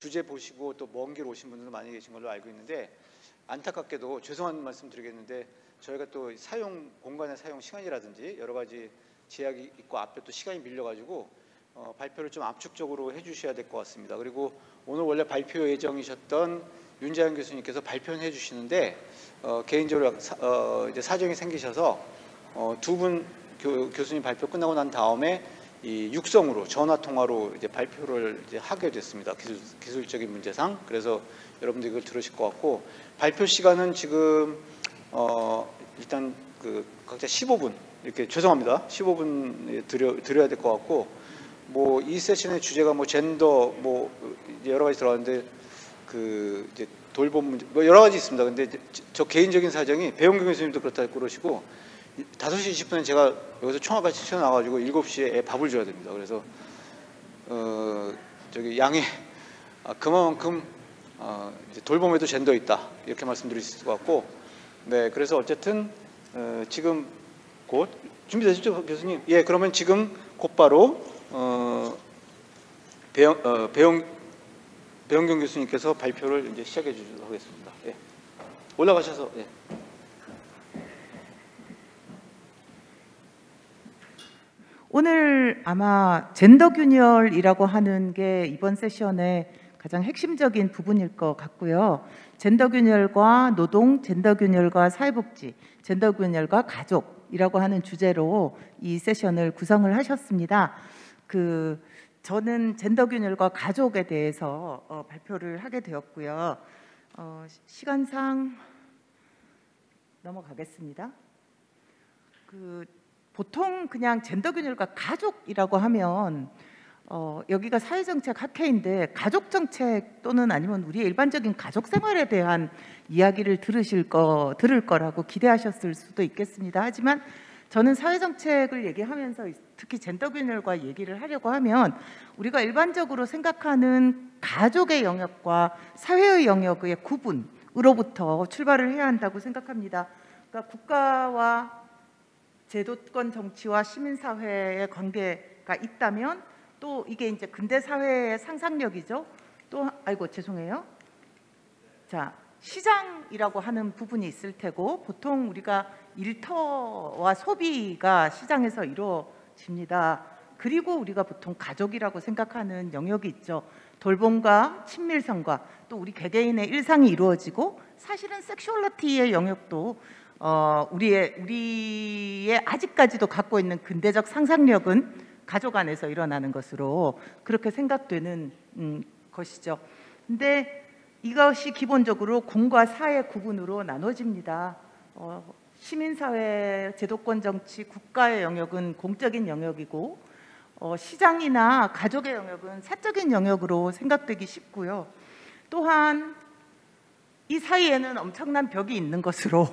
주제 보시고 또 먼 길 오신 분들도 많이 계신 걸로 알고 있는데, 안타깝게도 죄송한 말씀 드리겠는데 저희가 또 사용 공간의 사용 시간이라든지 여러 가지 제약이 있고 앞에 또 시간이 밀려가지고 발표를 좀 압축적으로 해주셔야 될 것 같습니다. 그리고 오늘 원래 발표 예정이셨던 윤자현 교수님께서 발표는 해주시는데 개인적으로 이제 사정이 생기셔서 두 분 교수님 발표 끝나고 난 다음에 이 육성으로 전화 통화로 이제 발표를 이제 하게 됐습니다. 기술적인 문제상. 그래서 여러분들 이걸 들으실 것 같고, 발표 시간은 지금 일단 각자 15분 이렇게, 죄송합니다, 15분 드려야 될 것 같고, 뭐 이 세션의 주제가 뭐 젠더 뭐 여러 가지 들어가는데 이제 돌봄 문제 뭐 여러 가지 있습니다. 근데 저 개인적인 사정이 배용경 교수님도 그렇다고 그러시고 5시 20분에 제가 여기서 총알같이 튀어나와가지고 7시에 애 밥을 줘야 됩니다. 그래서 저기 양해, 그만큼 이제 돌봄에도 젠더 있다 이렇게 말씀드릴 수 있을 것 같고, 네, 그래서 어쨌든 지금 곧 준비되셨죠, 교수님? 예, 그러면 지금 곧바로 배용경 교수님께서 발표를 이제 시작해 주도록 하겠습니다. 예. 올라가셔서. 예. 오늘 아마 젠더 균열이라고 하는 게 이번 세션의 가장 핵심적인 부분일 것 같고요. 젠더 균열과 노동, 젠더 균열과 사회복지, 젠더 균열과 가족이라고 하는 주제로 이 세션을 구성을 하셨습니다. 저는 젠더 균열과 가족에 대해서 발표를 하게 되었고요. 시간상 넘어가겠습니다. 보통 그냥 젠더 균열과 가족이라고 하면 여기가 사회정책 학회인데 가족정책 또는 아니면 우리의 일반적인 가족 생활에 대한 이야기를 들을 거라고 기대하셨을 수도 있겠습니다. 하지만 저는 사회정책을 얘기하면서 특히 젠더 균열과 얘기를 하려고 하면 우리가 일반적으로 생각하는 가족의 영역과 사회의 영역의 구분으로부터 출발을 해야 한다고 생각합니다. 그러니까 국가와 제도권 정치와 시민사회의 관계가 있다면 또 이게 이제 근대 사회의 상상력이죠. 또 죄송해요. 자, 시장이라고 하는 부분이 있을 테고, 보통 우리가 일터와 소비가 시장에서 이루어집니다. 그리고 우리가 보통 가족이라고 생각하는 영역이 있죠. 돌봄과 친밀성과 또 우리 개개인의 일상이 이루어지고, 사실은 섹슈얼리티의 영역도 우리의 아직까지도 갖고 있는 근대적 상상력은 가족 안에서 일어나는 것으로 그렇게 생각되는 것이죠. 근데 이것이 기본적으로 공과 사의 구분으로 나눠집니다. 시민사회, 제도권 정치, 국가의 영역은 공적인 영역이고 시장이나 가족의 영역은 사적인 영역으로 생각되기 쉽고요. 또한 이 사이에는 엄청난 벽이 있는 것으로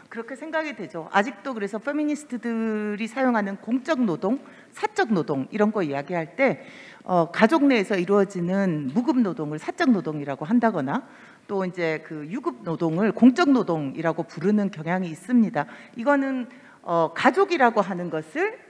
그렇게 생각이 되죠. 아직도 그래서 페미니스트들이 사용하는 공적 노동, 사적 노동 이런 거 이야기할 때 가족 내에서 이루어지는 무급 노동을 사적 노동이라고 한다거나 또 이제 유급 노동을 공적 노동이라고 부르는 경향이 있습니다. 이거는 가족이라고 하는 것을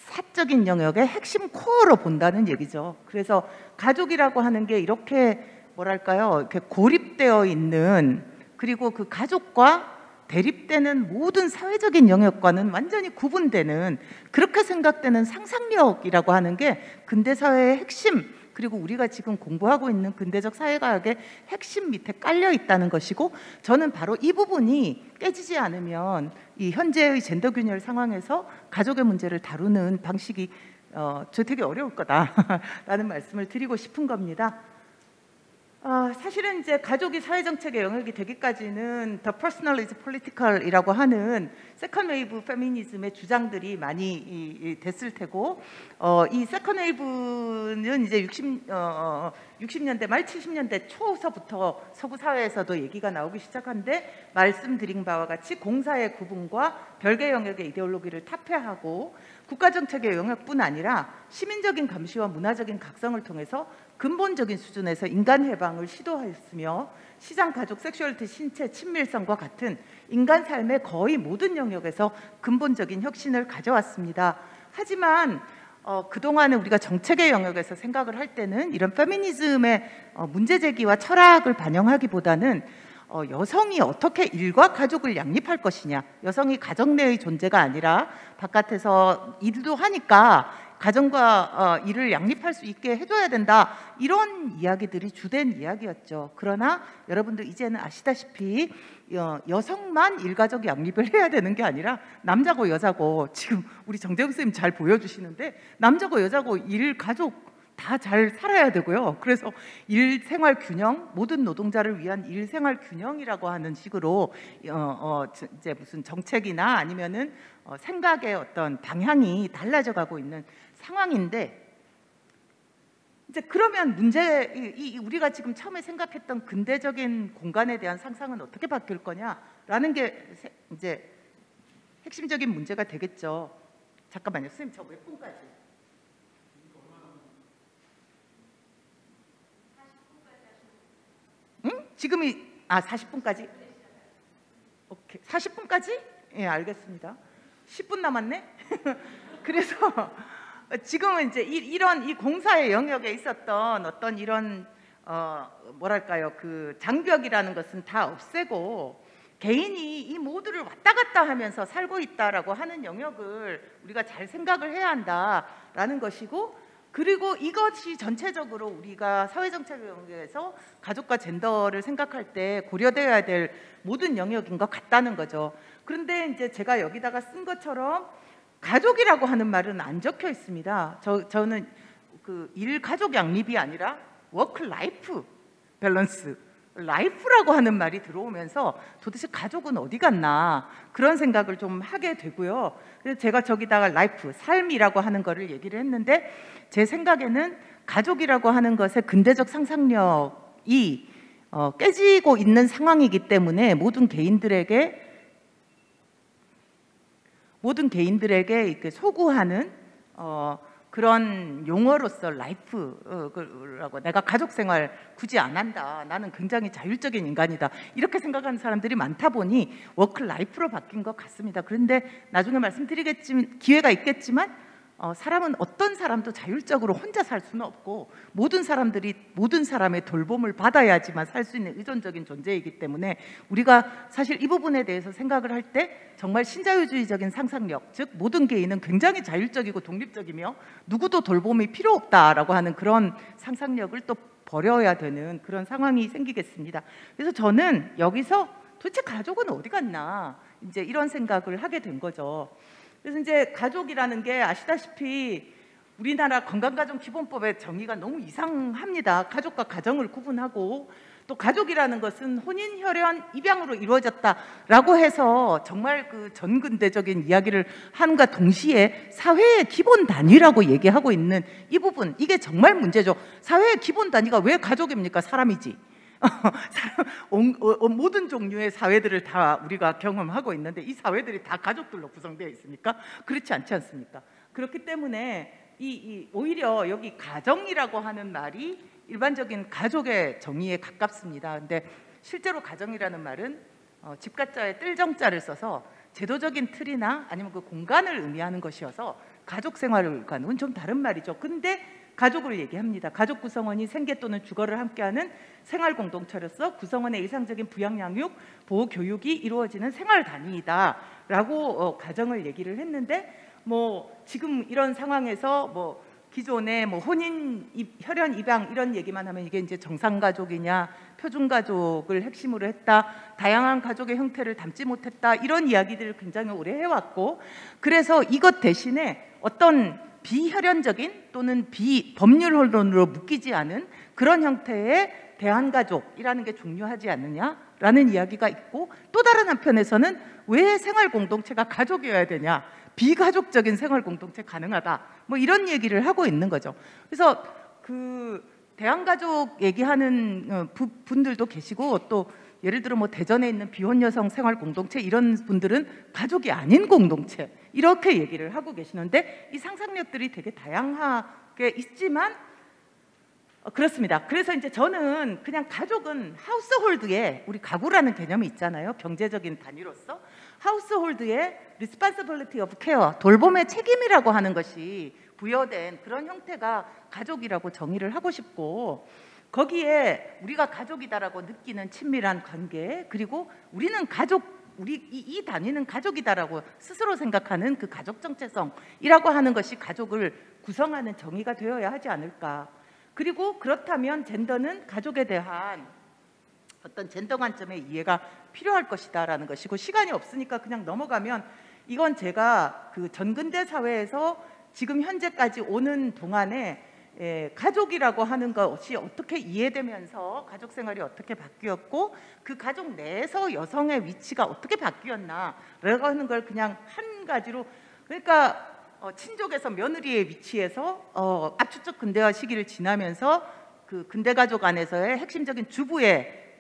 사적인 영역의 핵심 코어로 본다는 얘기죠. 그래서 가족이라고 하는 게 이렇게 이렇게 고립되어 있는, 그리고 그 가족과 대립되는 모든 사회적인 영역과는 완전히 구분되는, 그렇게 생각되는 상상력이라고 하는 게 근대 사회의 핵심, 그리고 우리가 지금 공부하고 있는 근대적 사회과학의 핵심 밑에 깔려 있다는 것이고, 저는 바로 이 부분이 깨지지 않으면 이 현재의 젠더 균열 상황에서 가족의 문제를 다루는 방식이 되게 어려울 거다라는 말씀을 드리고 싶은 겁니다. 사실은 이제 가족이 사회정책의 영역이 되기까지는 The Personal is Political이라고 하는 세컨 웨이브 페미니즘의 주장들이 많이 됐을 테고, 이 세컨 웨이브는 이제 60년대 말 70년대 초서부터 서구 사회에서도 얘기가 나오기 시작한데, 말씀드린 바와 같이 공사의 구분과 별개 영역의 이데올로기를 타폐하고 국가정책의 영역뿐 아니라 시민적인 감시와 문화적인 각성을 통해서 근본적인 수준에서 인간 해방을 시도하였으며, 시장, 가족, 섹슈얼리티, 신체, 친밀성과 같은 인간 삶의 거의 모든 영역에서 근본적인 혁신을 가져왔습니다. 하지만 그동안에 우리가 정책의 영역에서 생각을 할 때는 이런 페미니즘의 문제 제기와 철학을 반영하기보다는 여성이 어떻게 일과 가족을 양립할 것이냐, 여성이 가정 내의 존재가 아니라 바깥에서 일도 하니까 가정과 일을 양립할 수 있게 해줘야 된다, 이런 이야기들이 주된 이야기였죠. 그러나 여러분들 이제는 아시다시피 여성만 일가족 양립을 해야 되는 게 아니라 남자고 여자고, 지금 우리 정재훈 선생님 잘 보여주시는데 남자고 여자고 일 가족 다 잘 살아야 되고요. 그래서 일 생활 균형, 모든 노동자를 위한 일 생활 균형이라고 하는 식으로 이제 무슨 정책이나 아니면은 생각의 어떤 방향이 달라져 가고 있는 상황인데, 이제 그러면 우리가 지금 처음에 생각했던 근대적인 공간에 대한 상상은 어떻게 바뀔 거냐라는 게 이제 핵심적인 문제가 되겠죠. 잠깐만요, 선생님, 저 몇 분까지? 응? 지금이 40분까지? 오케이, 40분까지? 예, 알겠습니다. 10분 남았네. 그래서 지금은 이제 이런 이 공사의 영역에 있었던 어떤 이런 뭐랄까요, 그 장벽이라는 것은 다 없애고 개인이 이 모두를 왔다 갔다 하면서 살고 있다라고 하는 영역을 우리가 잘 생각을 해야 한다라는 것이고, 그리고 이것이 전체적으로 우리가 사회정책 영역에서 가족과 젠더를 생각할 때 고려되어야 될 모든 영역인 것 같다는 거죠. 그런데 이제 제가 여기다가 쓴 것처럼 가족이라고 하는 말은 안 적혀 있습니다. 저는 그 일 가족 양립이 아니라 워크 라이프 밸런스, 라이프라고 하는 말이 들어오면서 도대체 가족은 어디 갔나, 그런 생각을 좀 하게 되고요. 그래서 제가 저기다가 라이프, 삶이라고 하는 거를 얘기를 했는데, 제 생각에는 가족이라고 하는 것의 근대적 상상력이 깨지고 있는 상황이기 때문에 모든 개인들에게 이렇게 소구하는 그런 용어로서 라이프라고, 내가 가족 생활 굳이 안 한다, 나는 굉장히 자율적인 인간이다, 이렇게 생각하는 사람들이 많다 보니 워크 라이프로 바뀐 것 같습니다. 그런데 나중에 말씀드리겠지만, 기회가 있겠지만 사람은 어떤 사람도 자율적으로 혼자 살 수는 없고 모든 사람들이 모든 사람의 돌봄을 받아야지만 살 수 있는 의존적인 존재이기 때문에 우리가 사실 이 부분에 대해서 생각을 할 때 정말 신자유주의적인 상상력, 즉 모든 개인은 굉장히 자율적이고 독립적이며 누구도 돌봄이 필요 없다라고 하는 그런 상상력을 또 버려야 되는 그런 상황이 생기겠습니다. 그래서 저는 여기서 도대체 가족은 어디 갔나, 이제 이런 생각을 하게 된 거죠. 그래서 이제 가족이라는 게 아시다시피 우리나라 건강가정기본법의 정의가 너무 이상합니다. 가족과 가정을 구분하고, 또 가족이라는 것은 혼인, 혈연, 입양으로 이루어졌다라고 해서 정말 그 전근대적인 이야기를 함과 동시에 사회의 기본 단위라고 얘기하고 있는 이 부분, 이게 정말 문제죠. 사회의 기본 단위가 왜 가족입니까? 사람이지. 모든 종류의 사회들을 다 우리가 경험하고 있는데 이 사회들이 다 가족들로 구성되어 있습니까? 그렇지 않지 않습니까? 그렇기 때문에 오히려 여기 가정이라고 하는 말이 일반적인 가족의 정의에 가깝습니다. 근데 실제로 가정이라는 말은 집가자에 뜰정자를 써서 제도적인 틀이나 아니면 그 공간을 의미하는 것이어서 가족 생활과는 좀 다른 말이죠. 근데 가족을 얘기합니다. 가족 구성원이 생계 또는 주거를 함께하는 생활 공동체로서 구성원의 일상적인 부양, 양육, 보호, 교육이 이루어지는 생활 단위이다라고 가정을 얘기를 했는데, 뭐 지금 이런 상황에서 뭐 기존의 뭐 혼인, 혈연, 입양 이런 얘기만 하면 이게 이제 정상가족이냐, 표준가족을 핵심으로 했다, 다양한 가족의 형태를 담지 못했다, 이런 이야기들을 굉장히 오래 해왔고, 그래서 이것 대신에 어떤 비혈연적인 또는 비법률론으로 묶이지 않은 그런 형태의 대한가족이라는 게 중요하지 않느냐라는 이야기가 있고, 또 다른 한편에서는 왜 생활 공동체가 가족이어야 되냐, 비가족적인 생활 공동체 가능하다, 뭐 이런 얘기를 하고 있는 거죠. 그래서 그 대한가족 얘기하는 분들도 계시고, 또 예를 들어 뭐 대전에 있는 비혼 여성 생활 공동체, 이런 분들은 가족이 아닌 공동체 이렇게 얘기를 하고 계시는데, 이 상상력들이 되게 다양하게 있지만 그렇습니다. 그래서 이제 저는 그냥 가족은 하우스홀드에, 우리 가구라는 개념이 있잖아요, 경제적인 단위로서 하우스홀드의 responsibility of care, 돌봄의 책임이라고 하는 것이 부여된 그런 형태가 가족이라고 정의를 하고 싶고, 거기에 우리가 가족이다라고 느끼는 친밀한 관계, 그리고 우리는 가족, 이 단위는 가족이다라고 스스로 생각하는 그 가족 정체성이라고 하는 것이 가족을 구성하는 정의가 되어야 하지 않을까. 그리고 그렇다면 젠더는 가족에 대한 어떤 젠더 관점의 이해가 필요할 것이다라는 것이고, 시간이 없으니까 그냥 넘어가면, 이건 제가 그 전근대 사회에서 지금 현재까지 오는 동안에 가족이라고 하는 것이 어떻게 이해되면서 가족 생활이 어떻게 바뀌었고, 그 가족 내에서 여성의 위치가 어떻게 바뀌었나라고 하는 걸 그냥 한 가지로, 그러니까 친족에서 며느리의 위치에서 압축적 근대화 시기를 지나면서 그 근대 가족 안에서의 핵심적인 주부의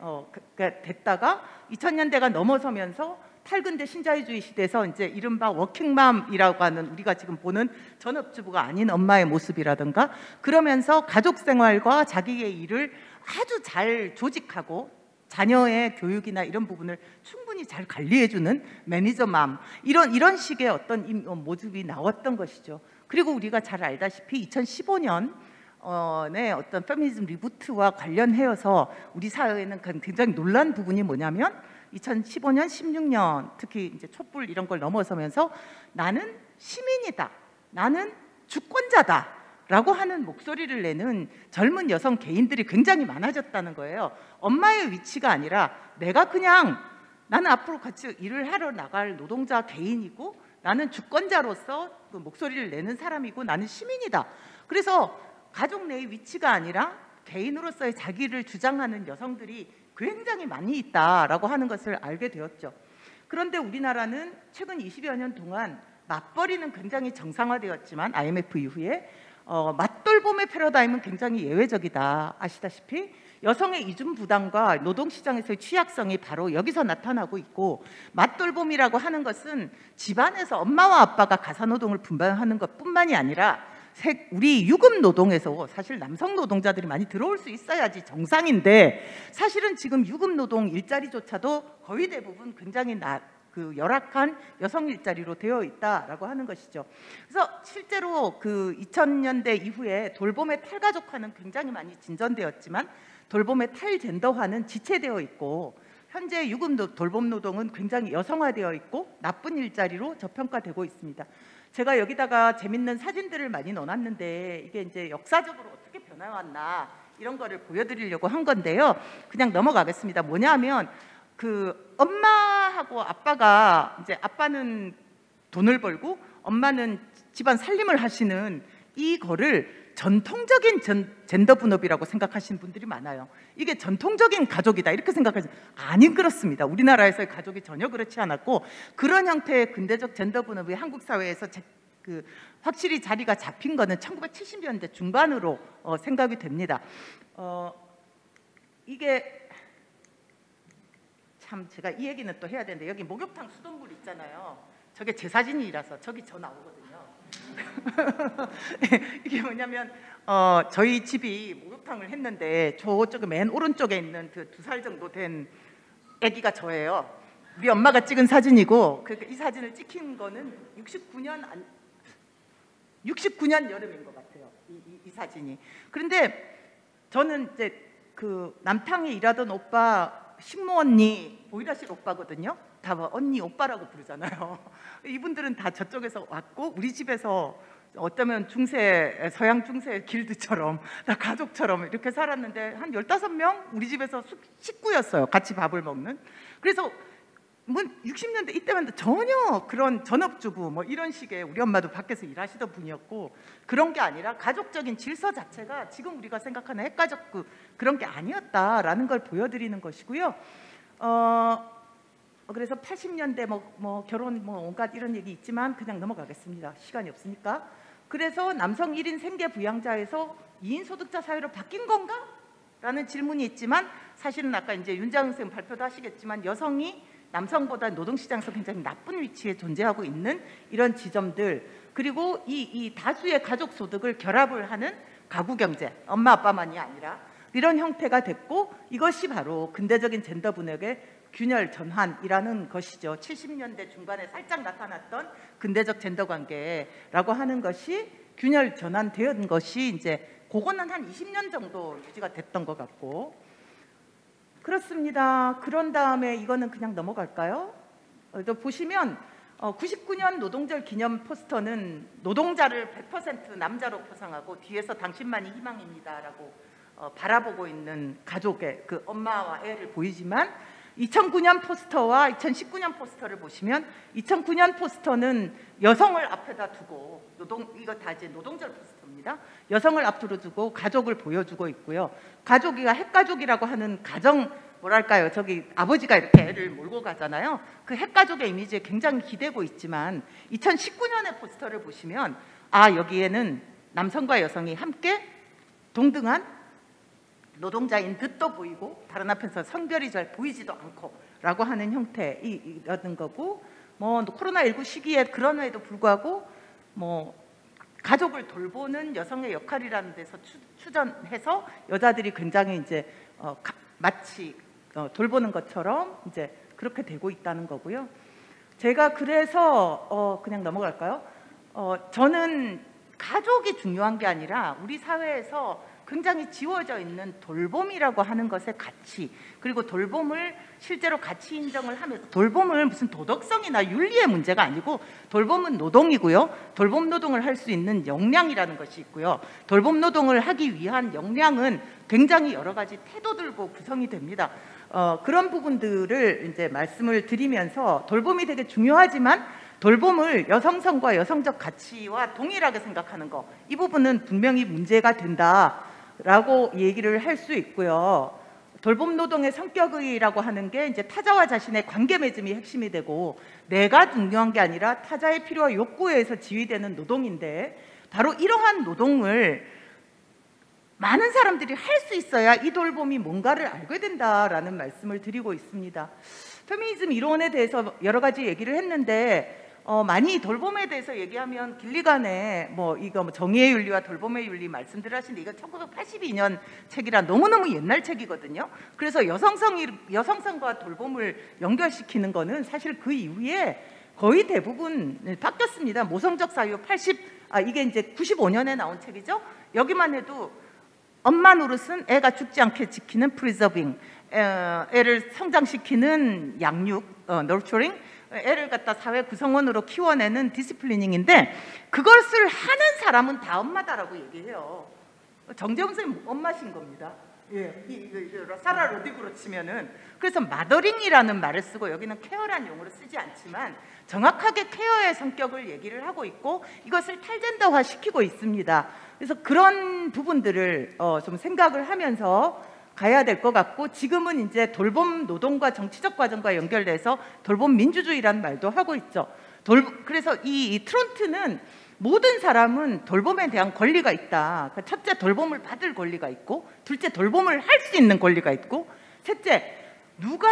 됐다가 2000년대가 넘어서면서 탈근대 신자유주의 시대에서 이제 이른바 워킹맘이라고 하는, 우리가 지금 보는 전업주부가 아닌 엄마의 모습이라든가, 그러면서 가족 생활과 자기의 일을 아주 잘 조직하고 자녀의 교육이나 이런 부분을 충분히 잘 관리해주는 매니저맘, 이런 식의 어떤 모습이 나왔던 것이죠. 그리고 우리가 잘 알다시피 2015년 의 어떤 페미니즘 리부트와 관련해서 우리 사회에는 굉장히 놀란 부분이 뭐냐면, 2015년, 16년 특히 이제 촛불 이런 걸 넘어서면서 나는 시민이다, 나는 주권자다라고 하는 목소리를 내는 젊은 여성 개인들이 굉장히 많아졌다는 거예요. 엄마의 위치가 아니라 내가 그냥, 나는 앞으로 같이 일을 하러 나갈 노동자 개인이고, 나는 주권자로서 그 목소리를 내는 사람이고, 나는 시민이다. 그래서 가족 내의 위치가 아니라 개인으로서의 자기를 주장하는 여성들이 굉장히 많이 있다라고 하는 것을 알게 되었죠. 그런데 우리나라는 최근 20여 년 동안 맞벌이는 굉장히 정상화되었지만, IMF 이후에 맞돌봄의 패러다임은 굉장히 예외적이다. 아시다시피 여성의 이중 부담과 노동시장에서의 취약성이 바로 여기서 나타나고 있고, 맞돌봄이라고 하는 것은 집안에서 엄마와 아빠가 가사노동을 분담하는 것뿐만이 아니라 우리 유급 노동에서 사실 남성 노동자들이 많이 들어올 수 있어야지 정상인데, 사실은 지금 유급 노동 일자리조차도 거의 대부분 굉장히 열악한 여성 일자리로 되어 있다라고 하는 것이죠. 그래서 실제로 그 2000년대 이후에 돌봄의 탈가족화는 굉장히 많이 진전되었지만, 돌봄의 탈젠더화는 지체되어 있고, 현재 유급 돌봄 노동은 굉장히 여성화되어 있고 나쁜 일자리로 저평가되고 있습니다. 제가 여기다가 재밌는 사진들을 많이 넣어놨는데, 이게 이제 역사적으로 어떻게 변해왔나 이런 거를 보여드리려고 한 건데요. 그냥 넘어가겠습니다. 뭐냐면, 그 엄마하고 아빠가, 이제 아빠는 돈을 벌고 엄마는 집안 살림을 하시는 이거를 전통적인 젠더 분업이라고 생각하시는 분들이 많아요. 이게 전통적인 가족이다 이렇게 생각하시는, 아니 그렇습니다. 우리나라에서의 가족이 전혀 그렇지 않았고, 그런 형태의 근대적 젠더 분업이 한국 사회에서 확실히 자리가 잡힌 거는 1970년대 중반으로 생각이 됩니다. 이게 참, 제가 이 얘기는 또 해야 되는데, 여기 목욕탕 수돗물 있잖아요. 저게 제 사진이라서 저기 저 나오거든요. 이게 뭐냐면 저희 집이 목욕탕을 했는데, 저쪽에 맨 오른쪽에 있는 그 2살 정도 된 아기가 저예요. 우리 엄마가 찍은 사진이고, 이 사진을 찍힌 거는 69년 여름인 것 같아요. 이 사진이. 그런데 저는 이제 그 남탕에 일하던 오빠, 식모 언니, 보일러실 오빠거든요. 다 언니, 오빠라고 부르잖아요. 이분들은 다 저쪽에서 왔고, 우리 집에서 어쩌면 서양 중세 길드처럼, 다 가족처럼 이렇게 살았는데, 한 15명 우리 집에서 식구였어요. 같이 밥을 먹는. 그래서 60년대 이때만 전혀 그런 전업주부 뭐 이런 식의, 우리 엄마도 밖에서 일하시던 분이었고, 그런 게 아니라 가족적인 질서 자체가 지금 우리가 생각하는 핵가족 그런 게 아니었다라는 걸 보여드리는 것이고요. 그래서 80년대 뭐 결혼 뭐 온갖 이런 얘기 있지만 그냥 넘어가겠습니다. 시간이 없으니까. 그래서 남성 1인 생계 부양자에서 2인 소득자 사회로 바뀐 건가? 라는 질문이 있지만, 사실은 아까 이제 윤장훈 선생님 발표도 하시겠지만, 여성이 남성보다 노동시장에서 굉장히 나쁜 위치에 존재하고 있는 이런 지점들, 그리고 이 다수의 가족 소득을 결합을 하는 가구 경제, 엄마 아빠만이 아니라 이런 형태가 됐고, 이것이 바로 근대적인 젠더 분역의 균열 전환이라는 것이죠. 70년대 중반에 살짝 나타났던 근대적 젠더 관계라고 하는 것이 균열 전환된 것이 이제 그거는 한 20년 정도 유지가 됐던 것 같고 그렇습니다. 그런 다음에 이거는 그냥 넘어갈까요? 또 보시면 99년 노동절 기념 포스터는 노동자를 100% 남자로 포상하고 뒤에서 당신만이 희망입니다라고 바라보고 있는 가족의 그 엄마와 애를 보이지만 2009년 포스터와 2019년 포스터를 보시면 2009년 포스터는 여성을 앞에다 두고 이거 다 이제 노동절 포스터입니다. 여성을 앞으로 두고 가족을 보여주고 있고요. 가족이가 핵가족이라고 하는 가정 뭐랄까요? 저기 아버지가 이렇게 애를 몰고 가잖아요. 그 핵가족의 이미지에 굉장히 기대고 있지만 2019년의 포스터를 보시면 여기에는 남성과 여성이 함께 동등한 노동자인 듯도 보이고 다른 앞에서 성별이 잘 보이지도 않고 라고 하는 형태이라는 거고 뭐 코로나19 시기에 그런 에도 불구하고 뭐 가족을 돌보는 여성의 역할이라는 데서 추전해서 여자들이 굉장히 이제 마치 돌보는 것처럼 이제 그렇게 되고 있다는 거고요. 제가 그래서 그냥 넘어갈까요? 저는 가족이 중요한 게 아니라 우리 사회에서 굉장히 지워져 있는 돌봄이라고 하는 것의 가치, 그리고 돌봄을 실제로 가치 인정을 하면서 돌봄을 무슨 도덕성이나 윤리의 문제가 아니고 돌봄은 노동이고요. 돌봄 노동을 할 수 있는 역량이라는 것이 있고요. 돌봄 노동을 하기 위한 역량은 굉장히 여러 가지 태도들과 구성이 됩니다. 그런 부분들을 이제 말씀을 드리면서 돌봄이 되게 중요하지만 돌봄을 여성성과 여성적 가치와 동일하게 생각하는 거, 이 부분은 분명히 문제가 된다라고 얘기를 할 수 있고요. 돌봄 노동의 성격이라고 하는 게 이제 타자와 자신의 관계 맺음이 핵심이 되고 내가 중요한 게 아니라 타자의 필요와 욕구에 의해서 지휘되는 노동인데 바로 이러한 노동을 많은 사람들이 할 수 있어야 이 돌봄이 뭔가를 알게 된다라는 말씀을 드리고 있습니다. 페미니즘 이론에 대해서 여러 가지 얘기를 했는데 많이 돌봄에 대해서 얘기하면 길리간의 이거 정의의 윤리와 돌봄의 윤리 말씀들 하시는데 이거 1982년 책이라 너무너무 옛날 책이거든요. 그래서 여성성과 돌봄을 연결시키는 거는 사실 그 이후에 거의 대부분 바뀌었습니다. 모성적 사유 이게 이제 95년에 나온 책이죠. 여기만 해도 엄마 노릇은 애가 죽지 않게 지키는 preserving, 애를 성장시키는 양육, nurturing, 애를 갖다 사회 구성원으로 키워내는 디시플리닝인데 그것을 하는 사람은 다 엄마다라고 얘기해요. 정재훈 선생님 엄마신 겁니다. 예, 사라 로딕으로 치면은. 그래서 마더링이라는 말을 쓰고 여기는 케어라는 용어를 쓰지 않지만 정확하게 케어의 성격을 얘기를 하고 있고 이것을 탈젠더화 시키고 있습니다. 그래서 그런 부분들을 좀 생각을 하면서 가야 될 것 같고 지금은 이제 돌봄 노동과 정치적 과정과 연결돼서 돌봄 민주주의라는 말도 하고 있죠. 그래서 이 트론트는 모든 사람은 돌봄에 대한 권리가 있다. 그러니까 첫째, 돌봄을 받을 권리가 있고, 둘째, 돌봄을 할 수 있는 권리가 있고, 셋째, 누가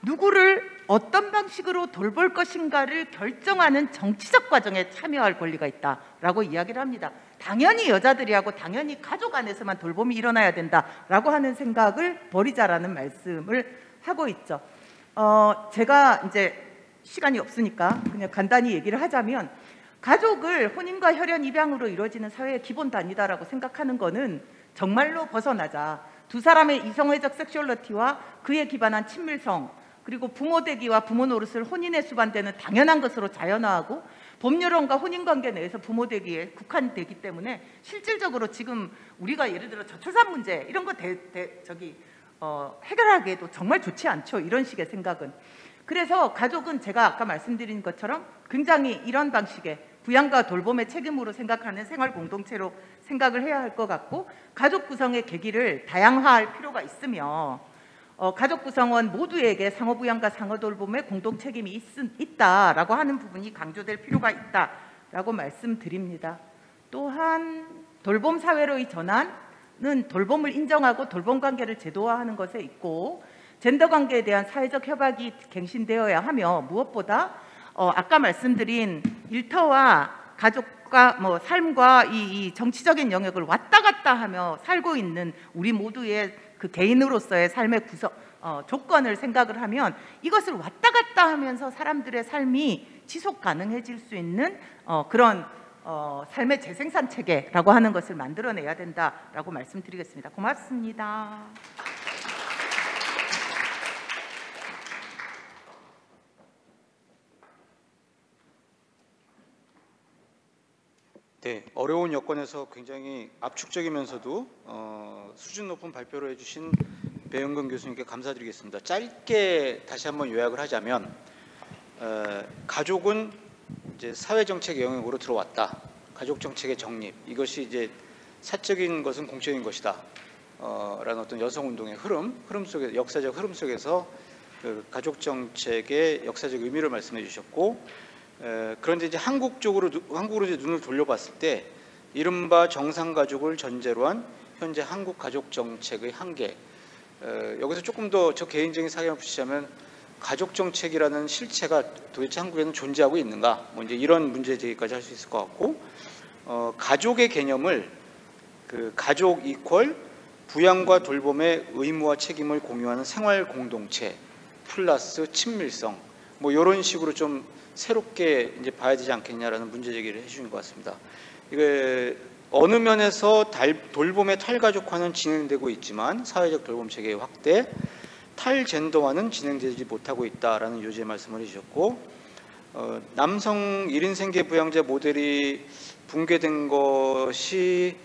누구를 어떤 방식으로 돌볼 것인가를 결정하는 정치적 과정에 참여할 권리가 있다라고 이야기를 합니다. 당연히 여자들이 하고 당연히 가족 안에서만 돌봄이 일어나야 된다라고 하는 생각을 버리자라는 말씀을 하고 있죠. 제가 이제 시간이 없으니까 그냥 간단히 얘기를 하자면 가족을 혼인과 혈연 입양으로 이루어지는 사회의 기본 단위다라고 생각하는 거는 정말로 벗어나자. 두 사람의 이성애적 섹슈얼리티와 그에 기반한 친밀성, 그리고 부모 되기와 부모 노릇을 혼인에 수반되는 당연한 것으로 자연화하고 법률론과 혼인관계 내에서 부모 되기에 국한되기 때문에 실질적으로 지금 우리가 예를 들어 저출산 문제 이런 거 해결하기에도 정말 좋지 않죠. 이런 식의 생각은. 그래서 가족은 제가 아까 말씀드린 것처럼 굉장히 이런 방식의 부양과 돌봄의 책임으로 생각하는 생활 공동체로 생각을 해야 할 것 같고 가족 구성의 계기를 다양화할 필요가 있으며 가족 구성원 모두에게 상호부양과 상호돌봄의 공동 책임이 있다라고 하는 부분이 강조될 필요가 있다라고 말씀드립니다. 또한 돌봄 사회로의 전환은 돌봄을 인정하고 돌봄 관계를 제도화하는 것에 있고 젠더 관계에 대한 사회적 협약이 갱신되어야 하며 무엇보다 아까 말씀드린 일터와 가족과 삶과 이 정치적인 영역을 왔다 갔다 하며 살고 있는 우리 모두의 그 개인으로서의 삶의 조건을 생각을 하면 이것을 왔다 갔다 하면서 사람들의 삶이 지속 가능해질 수 있는 그런 삶의 재생산 체계라고 하는 것을 만들어내야 된다라고 말씀드리겠습니다. 고맙습니다. 네, 어려운 여건에서 굉장히 압축적이면서도 수준 높은 발표를 해주신 배영근 교수님께 감사드리겠습니다. 짧게 다시 한번 요약을 하자면 가족은 이제 사회정책 영역으로 들어왔다. 가족정책의 정립, 이것이 이제 사적인 것은 공적인 것이다. 라는 어떤 여성운동의 흐름 속에, 역사적 흐름 속에서 그 가족정책의 역사적 의미를 말씀해 주셨고, 그런데 이제 한국으로 이제 눈을 돌려봤을 때 이른바 정상가족을 전제로 한 현재 한국 가족정책의 한계, 여기서 조금 더 저 개인적인 사견을 붙이자면 가족정책이라는 실체가 도대체 한국에는 존재하고 있는가, 뭐 이제 이런 문제 제기까지 할 수 있을 것 같고, 가족의 개념을 그 가족 이퀄 부양과 돌봄의 의무와 책임을 공유하는 생활 공동체 플러스 친밀성, 뭐 이런 식으로 좀 새롭게 이제 봐야 되지 않겠냐라는 문제 제기를 해주신 것 같습니다. 이게 어느 면에서 돌봄의 탈가족화는 진행되고 있지만 사회적 돌봄 체계의 확대, 탈젠더화는 진행되지 못하고 있다라는 요지의 말씀을 해주셨고, 남성 1인 생계 부양자 모델이 붕괴된 것이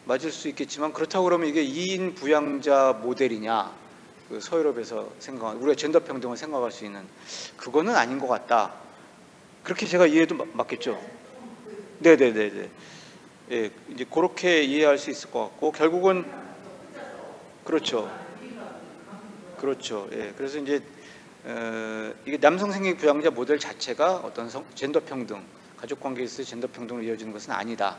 맞을 수 있겠지만, 그렇다고 그러면 이게 2인 부양자 모델이냐, 그 서유럽에서 생각하는 우리가 젠더 평등을 생각할 수 있는, 그거는 아닌 것 같다. 그렇게 제가 이해도 맞겠죠? 네네네네. 예, 이제 그렇게 이해할 수 있을 것 같고, 결국은 그렇죠. 그렇죠. 예, 그래서 이제 이게 남성 생계 부양자 모델 자체가 어떤 젠더 평등, 가족 관계에서 젠더 평등으로 이어지는 것은 아니다.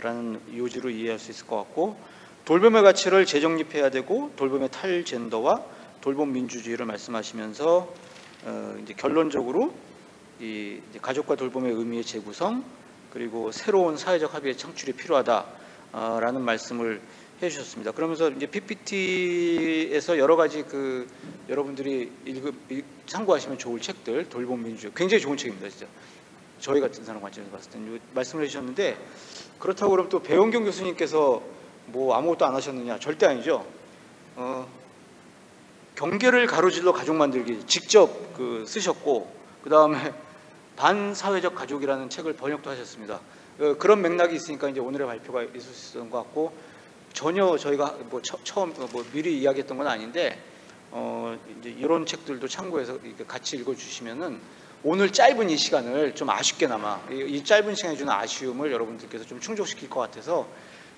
라는 요지로 이해할 수 있을 것 같고, 돌봄의 가치를 재정립해야 되고 돌봄의 탈젠더와 돌봄 민주주의를 말씀하시면서 이제 결론적으로 이 가족과 돌봄의 의미의 재구성, 그리고 새로운 사회적 합의의 창출이 필요하다라는 말씀을 해주셨습니다. 그러면서 이제 PPT에서 여러 가지 그 여러분들이 참고하시면 좋을 책들, 돌봄 민주주의 굉장히 좋은 책입니다, 진짜. 저희 같은 사람 관점에서 봤을 때는 말씀을 해주셨는데, 그렇다고 그러면 또 배원경 교수님께서 뭐 아무것도 안 하셨느냐? 절대 아니죠. 경계를 가로질러 가족 만들기 직접 쓰셨고, 그 다음에 반사회적 가족이라는 책을 번역도 하셨습니다. 그런 맥락이 있으니까 이제 오늘의 발표가 있을 수 있었던 것 같고, 전혀 저희가 뭐 처음 미리 이야기했던 건 아닌데, 이제 이런 책들도 참고해서 같이 읽어주시면은 오늘 짧은 이 시간을 좀 아쉽게나마 이 짧은 시간에 주는 아쉬움을 여러분들께서 좀 충족시킬 것 같아서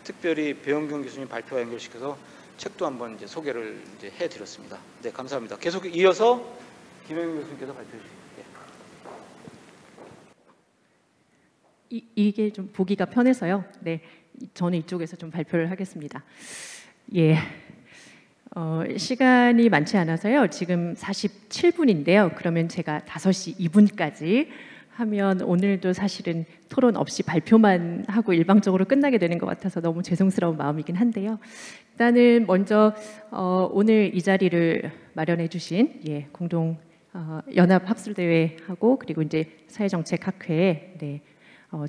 특별히 배영경 교수님 발표와 연결시켜서 책도 한번 이제 소개를 이제 해드렸습니다. 네, 감사합니다. 계속 이어서 김영경 교수님께서 발표해 주시죠. 이게 좀 보기가 편해서요. 네, 저는 이쪽에서 좀 발표를 하겠습니다. 예, 시간이 많지 않아서요. 지금 47분인데요. 그러면 제가 5시 2분까지 하면 오늘도 사실은 토론 없이 발표만 하고 일방적으로 끝나게 되는 것 같아서 너무 죄송스러운 마음이긴 한데요. 일단은 먼저 오늘 이 자리를 마련해 주신 공동 연합 학술대회하고 그리고 이제 사회정책학회, 네,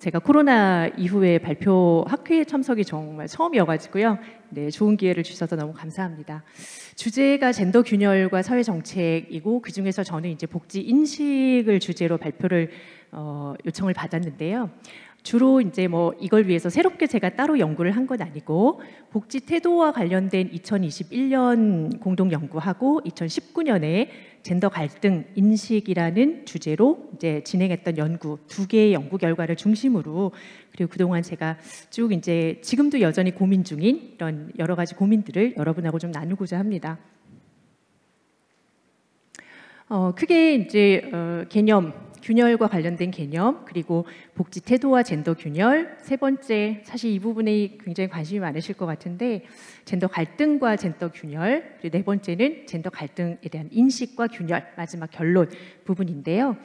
제가 코로나 이후에 발표 학회에 참석이 정말 처음이어가지고요. 네, 좋은 기회를 주셔서 너무 감사합니다. 주제가 젠더 균열과 사회 정책이고, 그 중에서 저는 이제 복지 인식을 주제로 발표를 요청을 받았는데요. 주로 이제 뭐 이걸 위해서 새롭게 제가 따로 연구를 한 건 아니고, 복지 태도와 관련된 2021년 공동 연구하고 2019년에 젠더 갈등 인식이라는 주제로 이제 진행했던 연구 2개의 연구 결과를 중심으로, 그리고 그동안 제가 쭉 이제 지금도 여전히 고민 중인 이런 여러 가지 고민들을 여러분하고 좀 나누고자 합니다. 크게 이제 개념, 균열과 관련된 개념, 그리고 복지 태도와 젠더 균열, 세 번째, 사실 이 부분에 굉장히 관심이 많으실 것 같은데 젠더 갈등과 젠더 균열, 그리고 네 번째는 젠더 갈등에 대한 인식과 균열, 마지막 결론 부분인데요.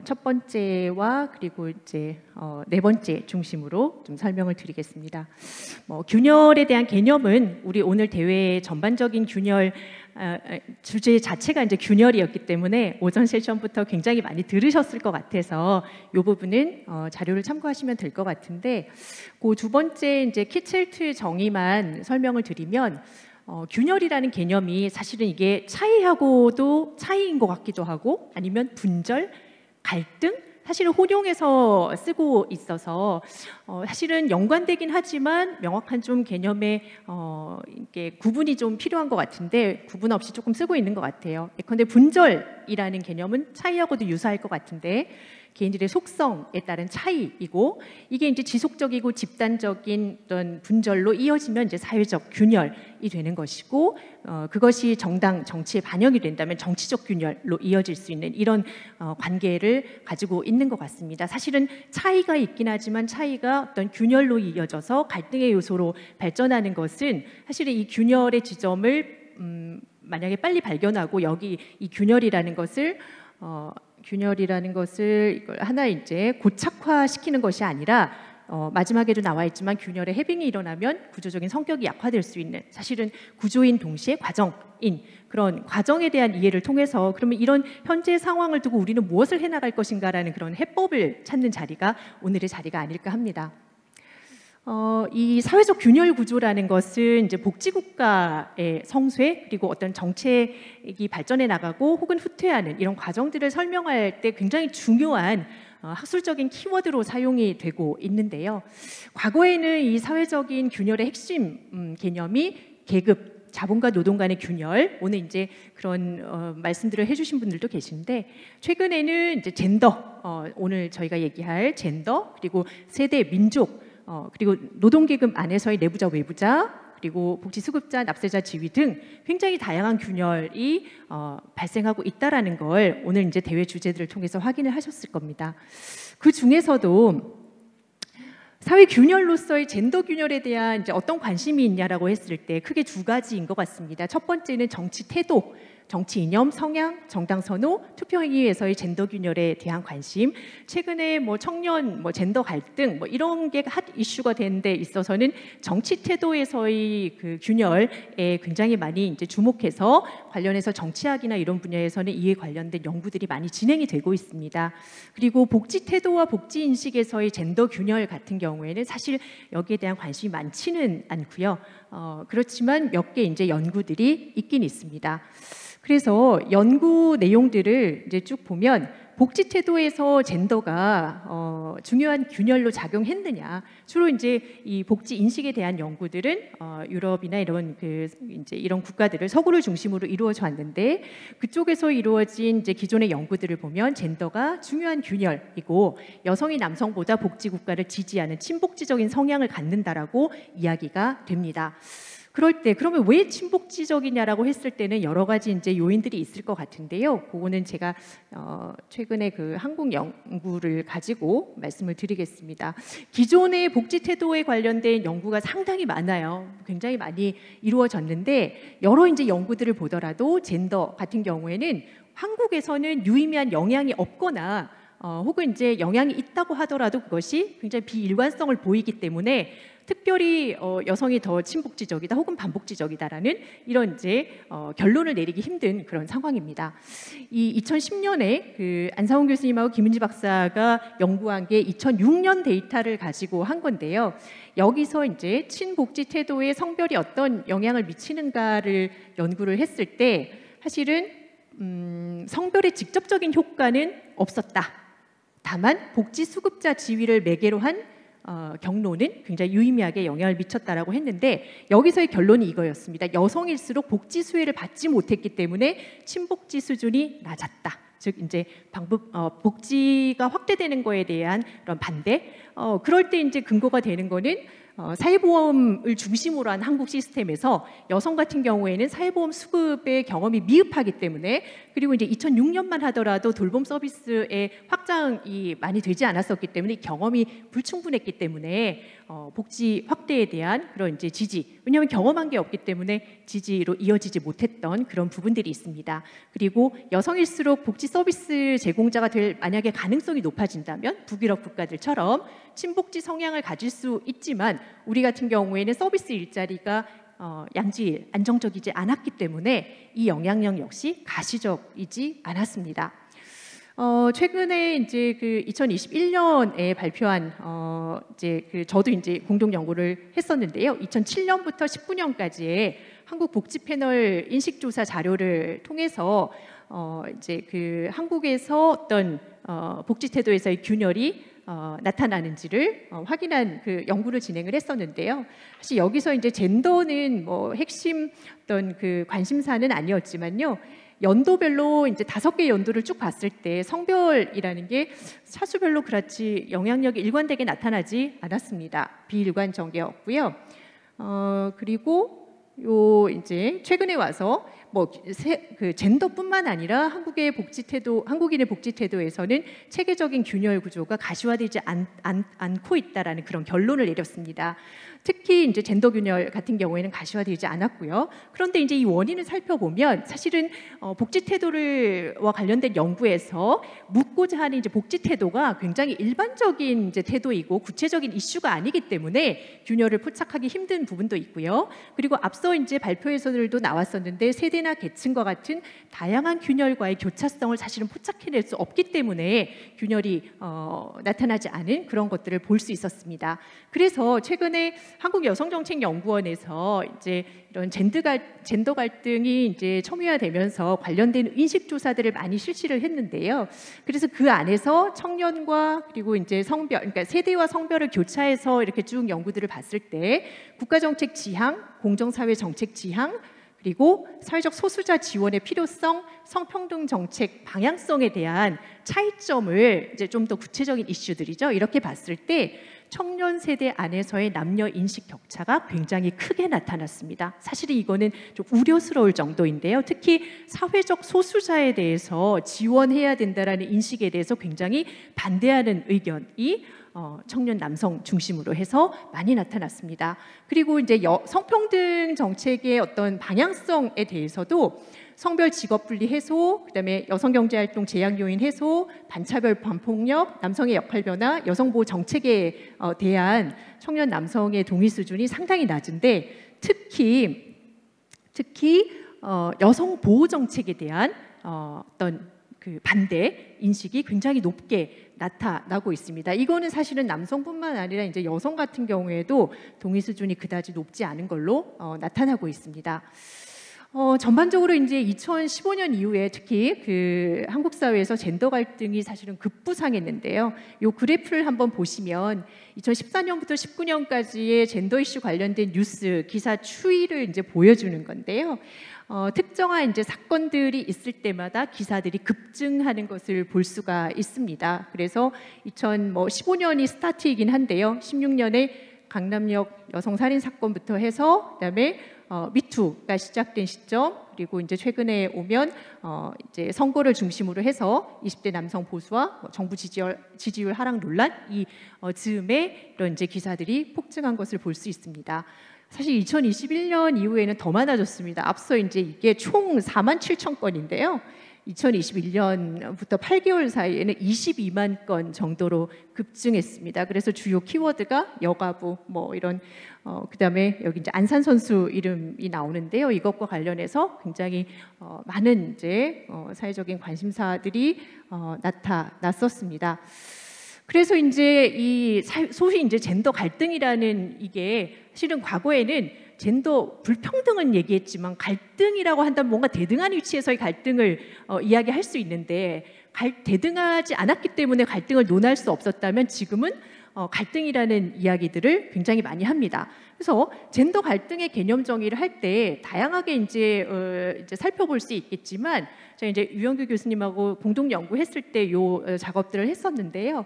첫 번째와 그리고 이제 네 번째 중심으로 좀 설명을 드리겠습니다. 균열에 대한 개념은 우리 오늘 대회의 전반적인 균열 주제 자체가 이제 균열이었기 때문에 오전 세션부터 굉장히 많이 들으셨을 것 같아서 이 부분은 자료를 참고하시면 될 것 같은데, 그 두 번째 이제 키첼트의 정의만 설명을 드리면, 균열이라는 개념이 사실은 이게 차이하고도 차이인 것 같기도 하고, 아니면 분절, 갈등, 사실은 혼용해서 쓰고 있어서 사실은 연관되긴 하지만 명확한 좀 개념의 이게 구분이 좀 필요한 것 같은데 구분 없이 조금 쓰고 있는 것 같아요. 예컨대 분절이라는 개념은 차이하고도 유사할 것 같은데 개인들의 속성에 따른 차이이고, 이게 이제 지속적이고 집단적인 어떤 분절로 이어지면 이제 사회적 균열이 되는 것이고, 그것이 정당 정치에 반영이 된다면 정치적 균열로 이어질 수 있는 이런 관계를 가지고 있는 것 같습니다. 사실은 차이가 있긴 하지만 차이가 어떤 균열로 이어져서 갈등의 요소로 발전하는 것은 사실은 이 균열의 지점을 만약에 빨리 발견하고 여기 이 균열이라는 것을 이걸 하나 이제 고착화시키는 것이 아니라 마지막에도 나와 있지만 균열의 해빙이 일어나면 구조적인 성격이 약화될 수 있는, 사실은 구조인 동시에 과정인 그런 과정에 대한 이해를 통해서 그러면 이런 현재 상황을 두고 우리는 무엇을 해나갈 것인가라는 그런 해법을 찾는 자리가 오늘의 자리가 아닐까 합니다. 이 사회적 균열 구조라는 것은 이제 복지국가의 성쇠 그리고 어떤 정책이 발전해 나가고 혹은 후퇴하는 이런 과정들을 설명할 때 굉장히 중요한 학술적인 키워드로 사용이 되고 있는데요. 과거에는 이 사회적인 균열의 핵심 개념이 계급, 자본과 노동 간의 균열, 오늘 이제 그런 말씀들을 해주신 분들도 계신데, 최근에는 이제 젠더, 오늘 저희가 얘기할 젠더, 그리고 세대, 민족, 그리고 노동계급 안에서의 내부자, 외부자, 그리고 복지수급자, 납세자, 지위 등 굉장히 다양한 균열이 발생하고 있다라는 걸 오늘 이제 대회 주제들을 통해서 확인을 하셨을 겁니다. 그 중에서도 사회 균열로서의 젠더 균열에 대한 이제 어떤 관심이 있냐라고 했을 때 크게 두 가지인 것 같습니다. 첫 번째는 정치 태도, 정치 이념, 성향, 정당 선호, 투표 행위에서의 젠더 균열에 대한 관심. 최근에 뭐 청년, 뭐 젠더 갈등, 뭐 이런 게 핫 이슈가 된 데 있어서는 정치 태도에서의 그 균열에 굉장히 많이 이제 주목해서 관련해서 정치학이나 이런 분야에서는 이에 관련된 연구들이 많이 진행이 되고 있습니다. 그리고 복지 태도와 복지 인식에서의 젠더 균열 같은 경우에는 사실 여기에 대한 관심이 많지는 않고요. 그렇지만 몇 개 이제 연구들이 있긴 있습니다. 그래서 연구 내용들을 이제 쭉 보면 복지 태도에서 젠더가 중요한 균열로 작용했느냐, 주로 이제 이 복지 인식에 대한 연구들은 유럽이나 이런 이제 이런 국가들을 서구를 중심으로 이루어져 왔는데, 그쪽에서 이루어진 이제 기존의 연구들을 보면 젠더가 중요한 균열이고 여성이 남성보다 복지 국가를 지지하는 친복지적인 성향을 갖는다라고 이야기가 됩니다. 그럴 때 그러면 왜 친복지적이냐라고 했을 때는 여러 가지 이제 요인들이 있을 것 같은데요. 그거는 제가 최근에 그 한국 연구를 가지고 말씀을 드리겠습니다. 기존의 복지 태도에 관련된 연구가 상당히 많아요. 굉장히 많이 이루어졌는데 여러 이제 연구들을 보더라도 젠더 같은 경우에는 한국에서는 유의미한 영향이 없거나 혹은 이제 영향이 있다고 하더라도 그것이 굉장히 비일관성을 보이기 때문에 특별히 여성이 더 친복지적이다 혹은 반복지적이다라는 이런 이제 결론을 내리기 힘든 그런 상황입니다. 이 2010년에 그 안상훈 교수님하고 김은지 박사가 연구한 게 2006년 데이터를 가지고 한 건데요. 여기서 이제 친복지 태도에 성별이 어떤 영향을 미치는가를 연구를 했을 때 사실은 성별의 직접적인 효과는 없었다. 다만 복지 수급자 지위를 매개로 한 경로는 굉장히 유의미하게 영향을 미쳤다라고 했는데, 여기서의 결론이 이거였습니다. 여성일수록 복지 수혜를 받지 못했기 때문에 친복지 수준이 낮았다. 즉 이제 복지가 확대되는 거에 대한 그런 반대. 그럴 때 이제 근거가 되는 거는 사회보험을 중심으로 한 한국 시스템에서 여성 같은 경우에는 사회보험 수급의 경험이 미흡하기 때문에, 그리고 이제 2006년만 하더라도 돌봄 서비스의 확장이 많이 되지 않았었기 때문에 경험이 불충분했기 때문에 복지 확대에 대한 그런 이제 지지, 왜냐하면 경험한 게 없기 때문에 지지로 이어지지 못했던 그런 부분들이 있습니다. 그리고 여성일수록 복지 서비스 제공자가 될 만약에 가능성이 높아진다면 북유럽 국가들처럼 친복지 성향을 가질 수 있지만 우리 같은 경우에는 서비스 일자리가 양질, 안정적이지 않았기 때문에 이 영향력 역시 가시적이지 않았습니다. 최근에 이제 그 2021년에 발표한 이제 그 저도 이제 공동 연구를 했었는데요. 2007년부터 19년까지의 한국 복지 패널 인식 조사 자료를 통해서 이제 그 한국에서 어떤 복지 태도에서의 균열이 나타나는지를 확인한 그 연구를 진행을 했었는데요. 사실 여기서 이제 젠더는 뭐 핵심 어떤 그 관심사는 아니었지만요. 연도별로 이제 5개 연도를 쭉 봤을 때 성별이라는 게 차수별로 그렇지 영향력이 일관되게 나타나지 않았습니다. 비일관적이었고요. 그리고 요 이제 최근에 와서 뭐 그 젠더뿐만 아니라 한국인의 복지 태도에서는 체계적인 균열 구조가 가시화되지 않고 있다라는 그런 결론을 내렸습니다. 특히 이제 젠더 균열 같은 경우에는 가시화되지 않았고요. 그런데 이제 이 원인을 살펴보면 사실은 복지 태도와 관련된 연구에서 묻고자 하는 이제 복지 태도가 굉장히 일반적인 이제 태도이고 구체적인 이슈가 아니기 때문에 균열을 포착하기 힘든 부분도 있고요. 그리고 앞서 이제 발표에서도 나왔었는데 세대나 계층과 같은 다양한 균열과의 교차성을 사실은 포착해낼 수 없기 때문에 균열이 나타나지 않은 그런 것들을 볼 수 있었습니다. 그래서 최근에 한국여성정책연구원에서 이제 이런 젠더 갈등이 이제 첨예화되면서 관련된 인식 조사들을 많이 실시를 했는데요. 그래서 그 안에서 청년과 그리고 이제 성별, 그러니까 세대와 성별을 교차해서 이렇게 쭉 연구들을 봤을 때 국가정책 지향, 공정사회 정책 지향, 그리고 사회적 소수자 지원의 필요성, 성평등 정책 방향성에 대한 차이점을 이제 좀 더 구체적인 이슈들이죠. 이렇게 봤을 때 청년 세대 안에서의 남녀 인식 격차가 굉장히 크게 나타났습니다. 사실 이거는 좀 우려스러울 정도인데요. 특히 사회적 소수자에 대해서 지원해야 된다라는 인식에 대해서 굉장히 반대하는 의견이 청년 남성 중심으로 해서 많이 나타났습니다. 그리고 이제 성평등 정책의 어떤 방향성에 대해서도 성별 직업 분리 해소, 그다음에 여성 경제 활동 제약 요인 해소, 반차별 반폭력, 남성의 역할 변화, 여성 보호 정책에 대한 청년 남성의 동의 수준이 상당히 낮은데 특히 여성 보호 정책에 대한 어떤 그 반대 인식이 굉장히 높게 나타나고 있습니다. 이거는 사실은 남성뿐만 아니라 이제 여성 같은 경우에도 동의 수준이 그다지 높지 않은 걸로 나타나고 있습니다. 전반적으로 이제 2015년 이후에 특히 그 한국 사회에서 젠더 갈등이 사실은 급부상했는데요. 이 그래프를 한번 보시면 2014년부터 19년까지의 젠더 이슈 관련된 뉴스 기사 추이를 이제 보여주는 건데요. 특정한 이제 사건들이 있을 때마다 기사들이 급증하는 것을 볼 수가 있습니다. 그래서 2015년이 스타트이긴 한데요. 16년에 강남역 여성 살인 사건부터 해서 그다음에 미투가 시작된 시점, 그리고 이제 최근에 오면 이제 선거를 중심으로 해서 20대 남성 보수와 정부 지지율 하락 논란 이 즈음에 이런 이제 기사들이 폭증한 것을 볼 수 있습니다. 사실 2021년 이후에는 더 많아졌습니다. 앞서 이제 이게 총 47,000건인데요. 2021년부터 8개월 사이에는 22만 건 정도로 급증했습니다. 그래서 주요 키워드가 여가부, 뭐 이런 그다음에 여기 이제 안산 선수 이름이 나오는데요. 이것과 관련해서 굉장히 많은 이제 사회적인 관심사들이 나타났었습니다. 그래서 이제 이 소위 이제 젠더 갈등이라는 이게 실은 과거에는 젠더 불평등은 얘기했지만 갈등이라고 한다면 뭔가 대등한 위치에서의 갈등을 이야기할 수 있는데 대등하지 않았기 때문에 갈등을 논할 수 없었다면 지금은 갈등이라는 이야기들을 굉장히 많이 합니다. 그래서 젠더 갈등의 개념 정의를 할 때 다양하게 이제 살펴볼 수 있겠지만 제가 이제 유영규 교수님하고 공동 연구했을 때 요 작업들을 했었는데요.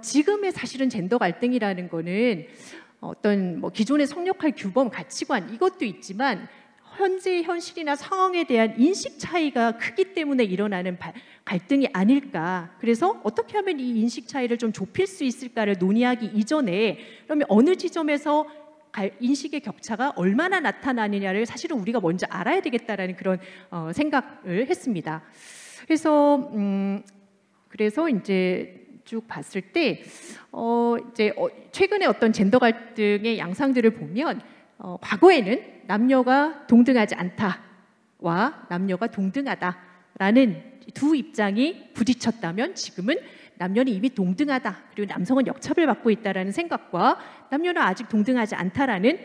지금의 사실은 젠더 갈등이라는 거는 어떤 뭐 기존의 성역할 규범, 가치관 이것도 있지만 현재 현실이나 상황에 대한 인식 차이가 크기 때문에 일어나는 갈등이 아닐까. 그래서 어떻게 하면 이 인식 차이를 좀 좁힐 수 있을까를 논의하기 이전에 그러면 어느 지점에서 인식의 격차가 얼마나 나타나느냐를 사실은 우리가 먼저 알아야 되겠다라는 그런 생각을 했습니다. 그래서 이제 쭉 봤을 때 이제 최근에 어떤 젠더 갈등의 양상들을 보면 과거에는 남녀가 동등하지 않다와 남녀가 동등하다라는 두 입장이 부딪혔다면 지금은 남녀는 이미 동등하다, 그리고 남성은 역차별받고 있다라는 생각과 남녀는 아직 동등하지 않다라는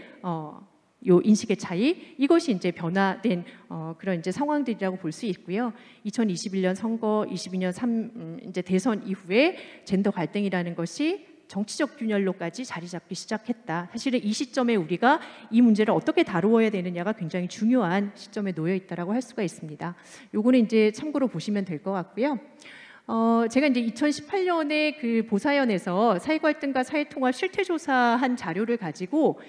요 인식의 차이, 이것이 이제 변화된 그런 이제 상황들이라고 볼 수 있고요. 2021년 선거, 22년 이제 대선 이후에 젠더 갈등이라는 것이 정치적 균열로까지 자리 잡기 시작했다. 사실은 이 시점에 우리가 이 문제를 어떻게 다루어야 되느냐가 굉장히 중요한 시점에 놓여 있다라고 할 수가 있습니다. 요거는 이제 참고로 보시면 될 것 같고요. 제가 이제 2018년에 그 보사연에서 사회갈등과 사회통합 실태조사한 자료를 가지고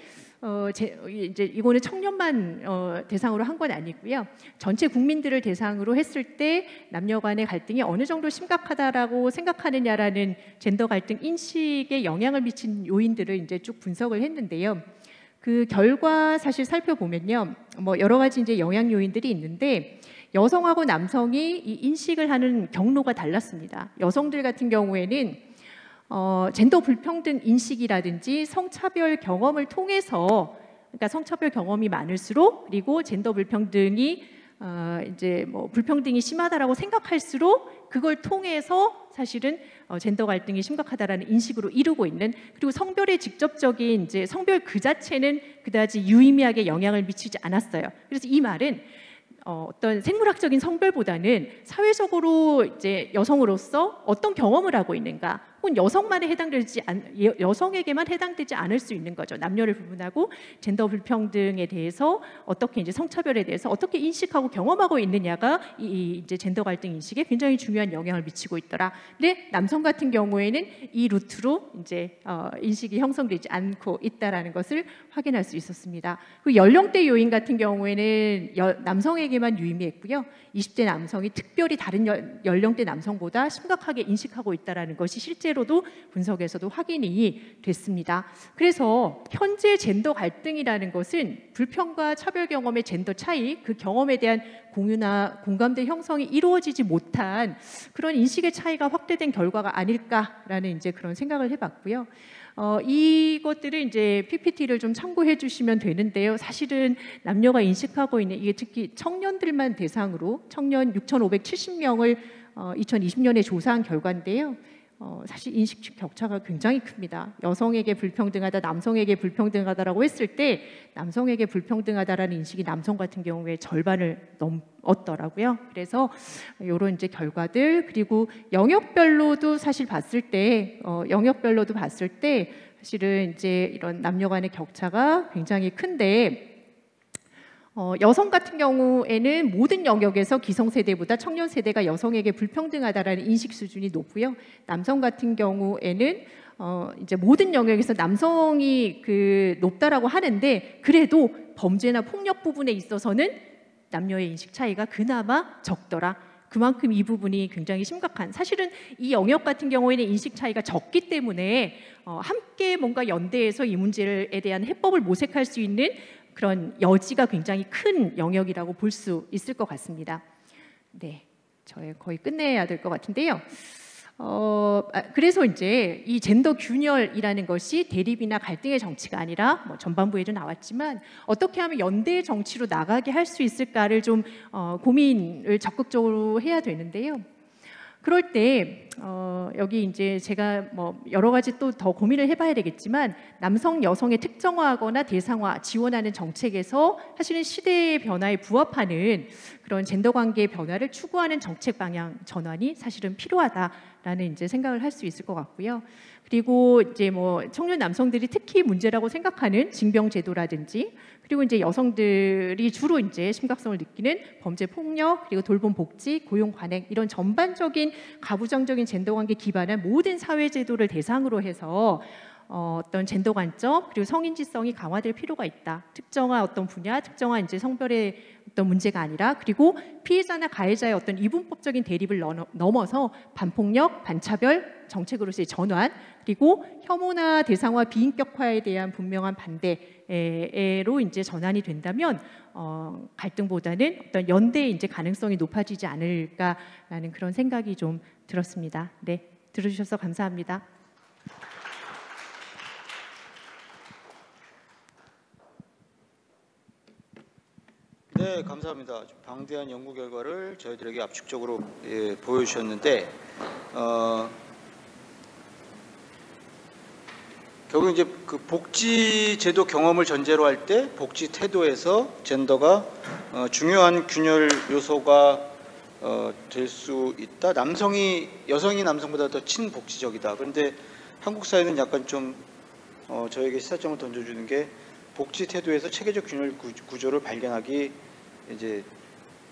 이제 이거는 청년만 대상으로 한 건 아니고요. 전체 국민들을 대상으로 했을 때 남녀 간의 갈등이 어느 정도 심각하다라고 생각하느냐라는 젠더 갈등 인식에 영향을 미친 요인들을 이제 쭉 분석을 했는데요. 그 결과 사실 살펴보면요, 뭐 여러 가지 이제 영향 요인들이 있는데 여성하고 남성이 이 인식을 하는 경로가 달랐습니다. 여성들 같은 경우에는 젠더 불평등 인식이라든지 성차별 경험을 통해서, 그러니까 성차별 경험이 많을수록, 그리고 젠더 불평등이 이제 뭐 불평등이 심하다라고 생각할수록 그걸 통해서 사실은 젠더 갈등이 심각하다라는 인식으로 이루고 있는, 그리고 성별의 직접적인 이제 성별 그 자체는 그다지 유의미하게 영향을 미치지 않았어요. 그래서 이 말은 어떤 생물학적인 성별보다는 사회적으로 이제 여성으로서 어떤 경험을 하고 있는가, 혹은 여성에게만 해당되지 않을 수 있는 거죠. 남녀를 구분하고 젠더 불평등에 대해서 어떻게 이제 성차별에 대해서 어떻게 인식하고 경험하고 있느냐가 이제 젠더 갈등 인식에 굉장히 중요한 영향을 미치고 있더라. 근데 남성 같은 경우에는 이 루트로 이제 인식이 형성되지 않고 있다라는 것을 확인할 수 있었습니다. 그 연령대 요인 같은 경우에는 남성에게만 유의미했고요. 20대 남성이 특별히 다른 연령대 남성보다 심각하게 인식하고 있다라는 것이 실제로도 분석에서도 확인이 됐습니다. 그래서 현재 젠더 갈등이라는 것은 불평과 차별 경험의 젠더 차이, 그 경험에 대한 공유나 공감대 형성이 이루어지지 못한 그런 인식의 차이가 확대된 결과가 아닐까라는 이제 그런 생각을 해봤고요. 이것들을 이제 PPT를 좀 참고해 주시면 되는데요. 사실은 남녀가 인식하고 있는, 이게 특히 청년들만 대상으로 청년 6,570명을 2020년에 조사한 결과인데요. 사실 인식 격차가 굉장히 큽니다. 여성에게 불평등하다, 남성에게 불평등하다라고 했을 때 남성에게 불평등하다라는 인식이 남성 같은 경우에 절반을 넘었더라고요. 그래서 이런 이제 결과들, 그리고 영역별로도 사실 봤을 때 사실은 이제 이런 남녀 간의 격차가 굉장히 큰데, 여성 같은 경우에는 모든 영역에서 기성세대보다 청년세대가 여성에게 불평등하다라는 인식 수준이 높고요. 남성 같은 경우에는 이제 모든 영역에서 남성이 높다라고 하는데, 그래도 범죄나 폭력 부분에 있어서는 남녀의 인식 차이가 그나마 적더라. 그만큼 이 부분이 굉장히 심각한, 사실은 이 영역 같은 경우에는 인식 차이가 적기 때문에 함께 뭔가 연대해서 이 문제에 대한 해법을 모색할 수 있는 그런 여지가 굉장히 큰 영역이라고 볼 수 있을 것 같습니다. 네, 저희 거의 끝내야 될 것 같은데요. 그래서 이제 이 젠더 균열이라는 것이 대립이나 갈등의 정치가 아니라, 뭐 전반부에도 나왔지만 어떻게 하면 연대의 정치로 나가게 할 수 있을까를 좀 고민을 적극적으로 해야 되는데요. 그럴 때 여기 이제 제가 뭐 여러 가지 또 더 고민을 해봐야 되겠지만, 남성 여성의 특정화하거나 대상화 지원하는 정책에서 사실은 시대의 변화에 부합하는 그런 젠더 관계의 변화를 추구하는 정책 방향 전환이 사실은 필요하다라는 이제 생각을 할 수 있을 것 같고요. 그리고 이제 뭐 청년 남성들이 특히 문제라고 생각하는 징병 제도라든지, 그리고 이제 여성들이 주로 이제 심각성을 느끼는 범죄 폭력, 그리고 돌봄 복지, 고용 관행, 이런 전반적인 가부장적인 젠더 관계 기반한 모든 사회 제도를 대상으로 해서 어떤 젠더 관점, 그리고 성인지성이 강화될 필요가 있다. 특정한 어떤 분야, 특정한 이제 성별의 어떤 문제가 아니라, 그리고 피해자나 가해자의 어떤 이분법적인 대립을 넘어서 반폭력, 반차별 정책으로서의 전환, 그리고 혐오나 대상화, 비인격화에 대한 분명한 반대로 이제 전환이 된다면 갈등보다는 어떤 연대의 이제 가능성이 높아지지 않을까라는 그런 생각이 좀 들었습니다. 네, 들어주셔서 감사합니다. 네, 감사합니다. 방대한 연구 결과를 저희들에게 압축적으로 보여주셨는데 결국 이제 그 복지 제도 경험을 전제로 할 때 복지 태도에서 젠더가 중요한 균열 요소가 될 수 있다. 여성이 남성보다 더 친복지적이다. 그런데 한국 사회는 약간 좀 저에게 시사점을 던져주는 게 복지 태도에서 체계적 균열 구조를 발견하기 이제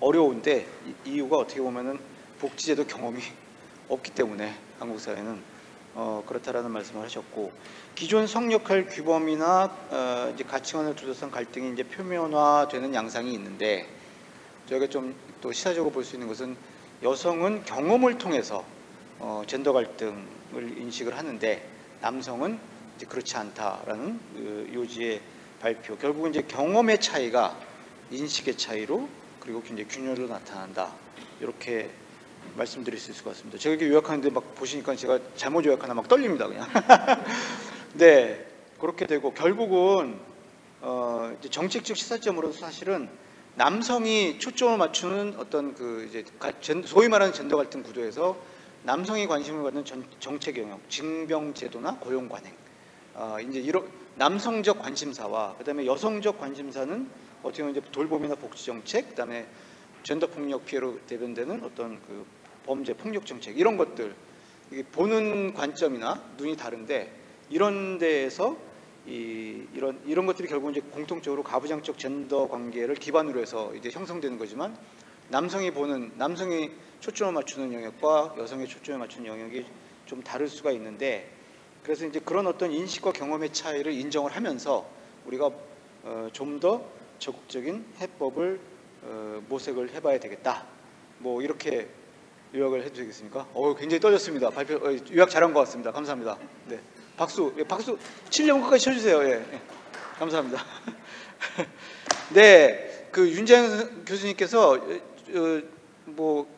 어려운데 이유가 어떻게 보면은 복지제도 경험이 없기 때문에 한국 사회는 그렇다라는 말씀을 하셨고, 기존 성역할 규범이나 이제 가치관을 둘러싼 갈등이 이제 표면화되는 양상이 있는데, 저희가 좀 또 시사적으로 볼 수 있는 것은 여성은 경험을 통해서 젠더 갈등을 인식을 하는데 남성은 이제 그렇지 않다라는 그 요지의 발표. 결국은 이제 경험의 차이가 인식의 차이로 그리고 이제 균열로 나타난다. 이렇게 말씀드릴 수 있을 것 같습니다. 제가 이렇게 요약하는데 막 보시니까 제가 잘못 요약하나 막 떨립니다, 그냥. 네, 그렇게 되고 결국은 이제 정책적 시사점으로서 사실은 남성이 초점을 맞추는 어떤 그 이제 소위 말하는 젠더 갈등 구도에서 남성이 관심을 갖는 정책 영역, 징병 제도나 고용 관행, 이제 이런 남성적 관심사와 그다음에 여성적 관심사는 어떻게 보면 이제 돌봄이나 복지 정책, 그다음에 젠더 폭력 피해로 대변되는 어떤 그 범죄 폭력 정책, 이런 것들, 이게 보는 관점이나 눈이 다른데 이런 데에서 이런 것들이 결국 이제 공통적으로 가부장적 젠더 관계를 기반으로 해서 이제 형성되는 거지만, 남성이 초점을 맞추는 영역과 여성의 초점을 맞추는 영역이 좀 다를 수가 있는데, 그래서 이제 그런 어떤 인식과 경험의 차이를 인정을 하면서 우리가 좀 더 적극적인 해법을 모색을 해봐야 되겠다. 뭐 이렇게 요약을 해도 되겠습니까? 굉장히 떨렸습니다. 요약 잘한 것 같습니다. 감사합니다. 네, 박수 치려면 끝까지 쳐주세요. 예. 감사합니다. 네, 그 윤재영 교수님께서 뭐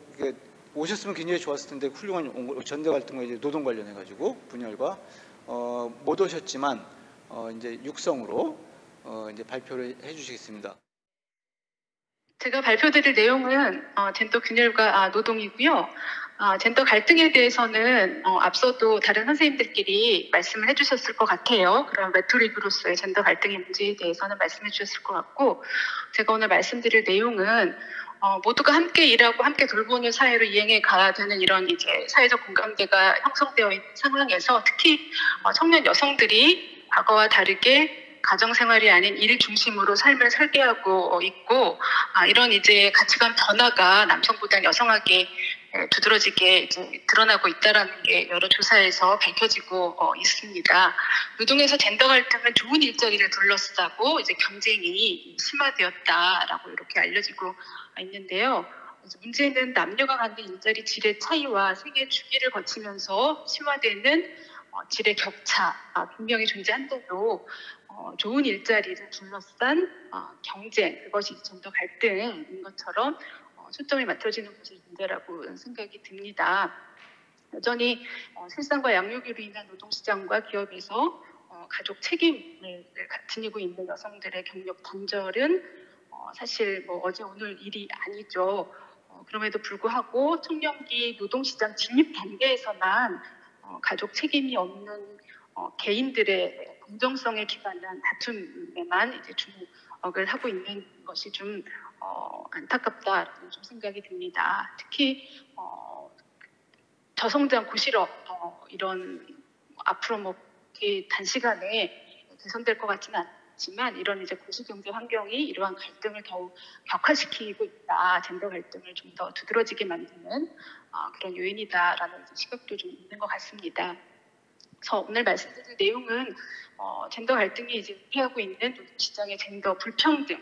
오셨으면 굉장히 좋았을 텐데 훌륭한 전대 갈등과 이제 노동 관련해 가지고 분열과 못 오셨지만 이제 육성으로 이제 발표를 해주시겠습니다. 제가 발표드릴 내용은 젠더 균열과 노동이고요. 젠더 갈등에 대해서는 앞서도 다른 선생님들끼리 말씀을 해주셨을 것 같아요. 그런 레토릭으로서의 젠더 갈등의 문제에 대해서는 말씀해 주셨을 것 같고, 제가 오늘 말씀드릴 내용은 모두가 함께 일하고 함께 돌보는 사회로 이행해 가야 되는 이런 이제 사회적 공감대가 형성되어 있는 상황에서 특히 청년 여성들이 과거와 다르게 가정생활이 아닌 일 중심으로 삶을 설계하고 있고, 이런 이제 가치관 변화가 남성보다 여성에게 두드러지게 이제 드러나고 있다라는 게 여러 조사에서 밝혀지고 있습니다. 노동에서 젠더 갈등은 좋은 일자리를 둘러싸고 이제 경쟁이 심화되었다라고 이렇게 알려지고 있는데요. 문제는 남녀가 갖는 일자리 질의 차이와 생애 주기를 거치면서 심화되는 질의 격차 분명히 존재한데도 좋은 일자리를 둘러싼 경쟁, 그것이 젠더 갈등인 것처럼 초점이 맞춰지는 것이 문제라고 생각이 듭니다. 여전히 생산과 양육으로 인한 노동시장과 기업에서 가족 책임을 지니고 있는 여성들의 경력 단절은 사실 뭐 어제 오늘 일이 아니죠. 그럼에도 불구하고 청년기 노동시장 진입 단계에서만 가족 책임이 없는 개인들의 공정성에 기반한 다툼에만 이제 주목을 하고 있는 것이 좀 안타깝다는 좀 생각이 듭니다. 특히 저성장 고실업 이런 앞으로 뭐 단시간에 개선될 것 같지는 않지만 이런 이제 고시경제 환경이 이러한 갈등을 더욱 격화시키고 있다, 젠더 갈등을 좀 더 두드러지게 만드는 그런 요인이다라는 시각도 좀 있는 것 같습니다. 그래서 오늘 말씀드릴 내용은 젠더 갈등이 이제 피하고 있는 시장의 젠더 불평등을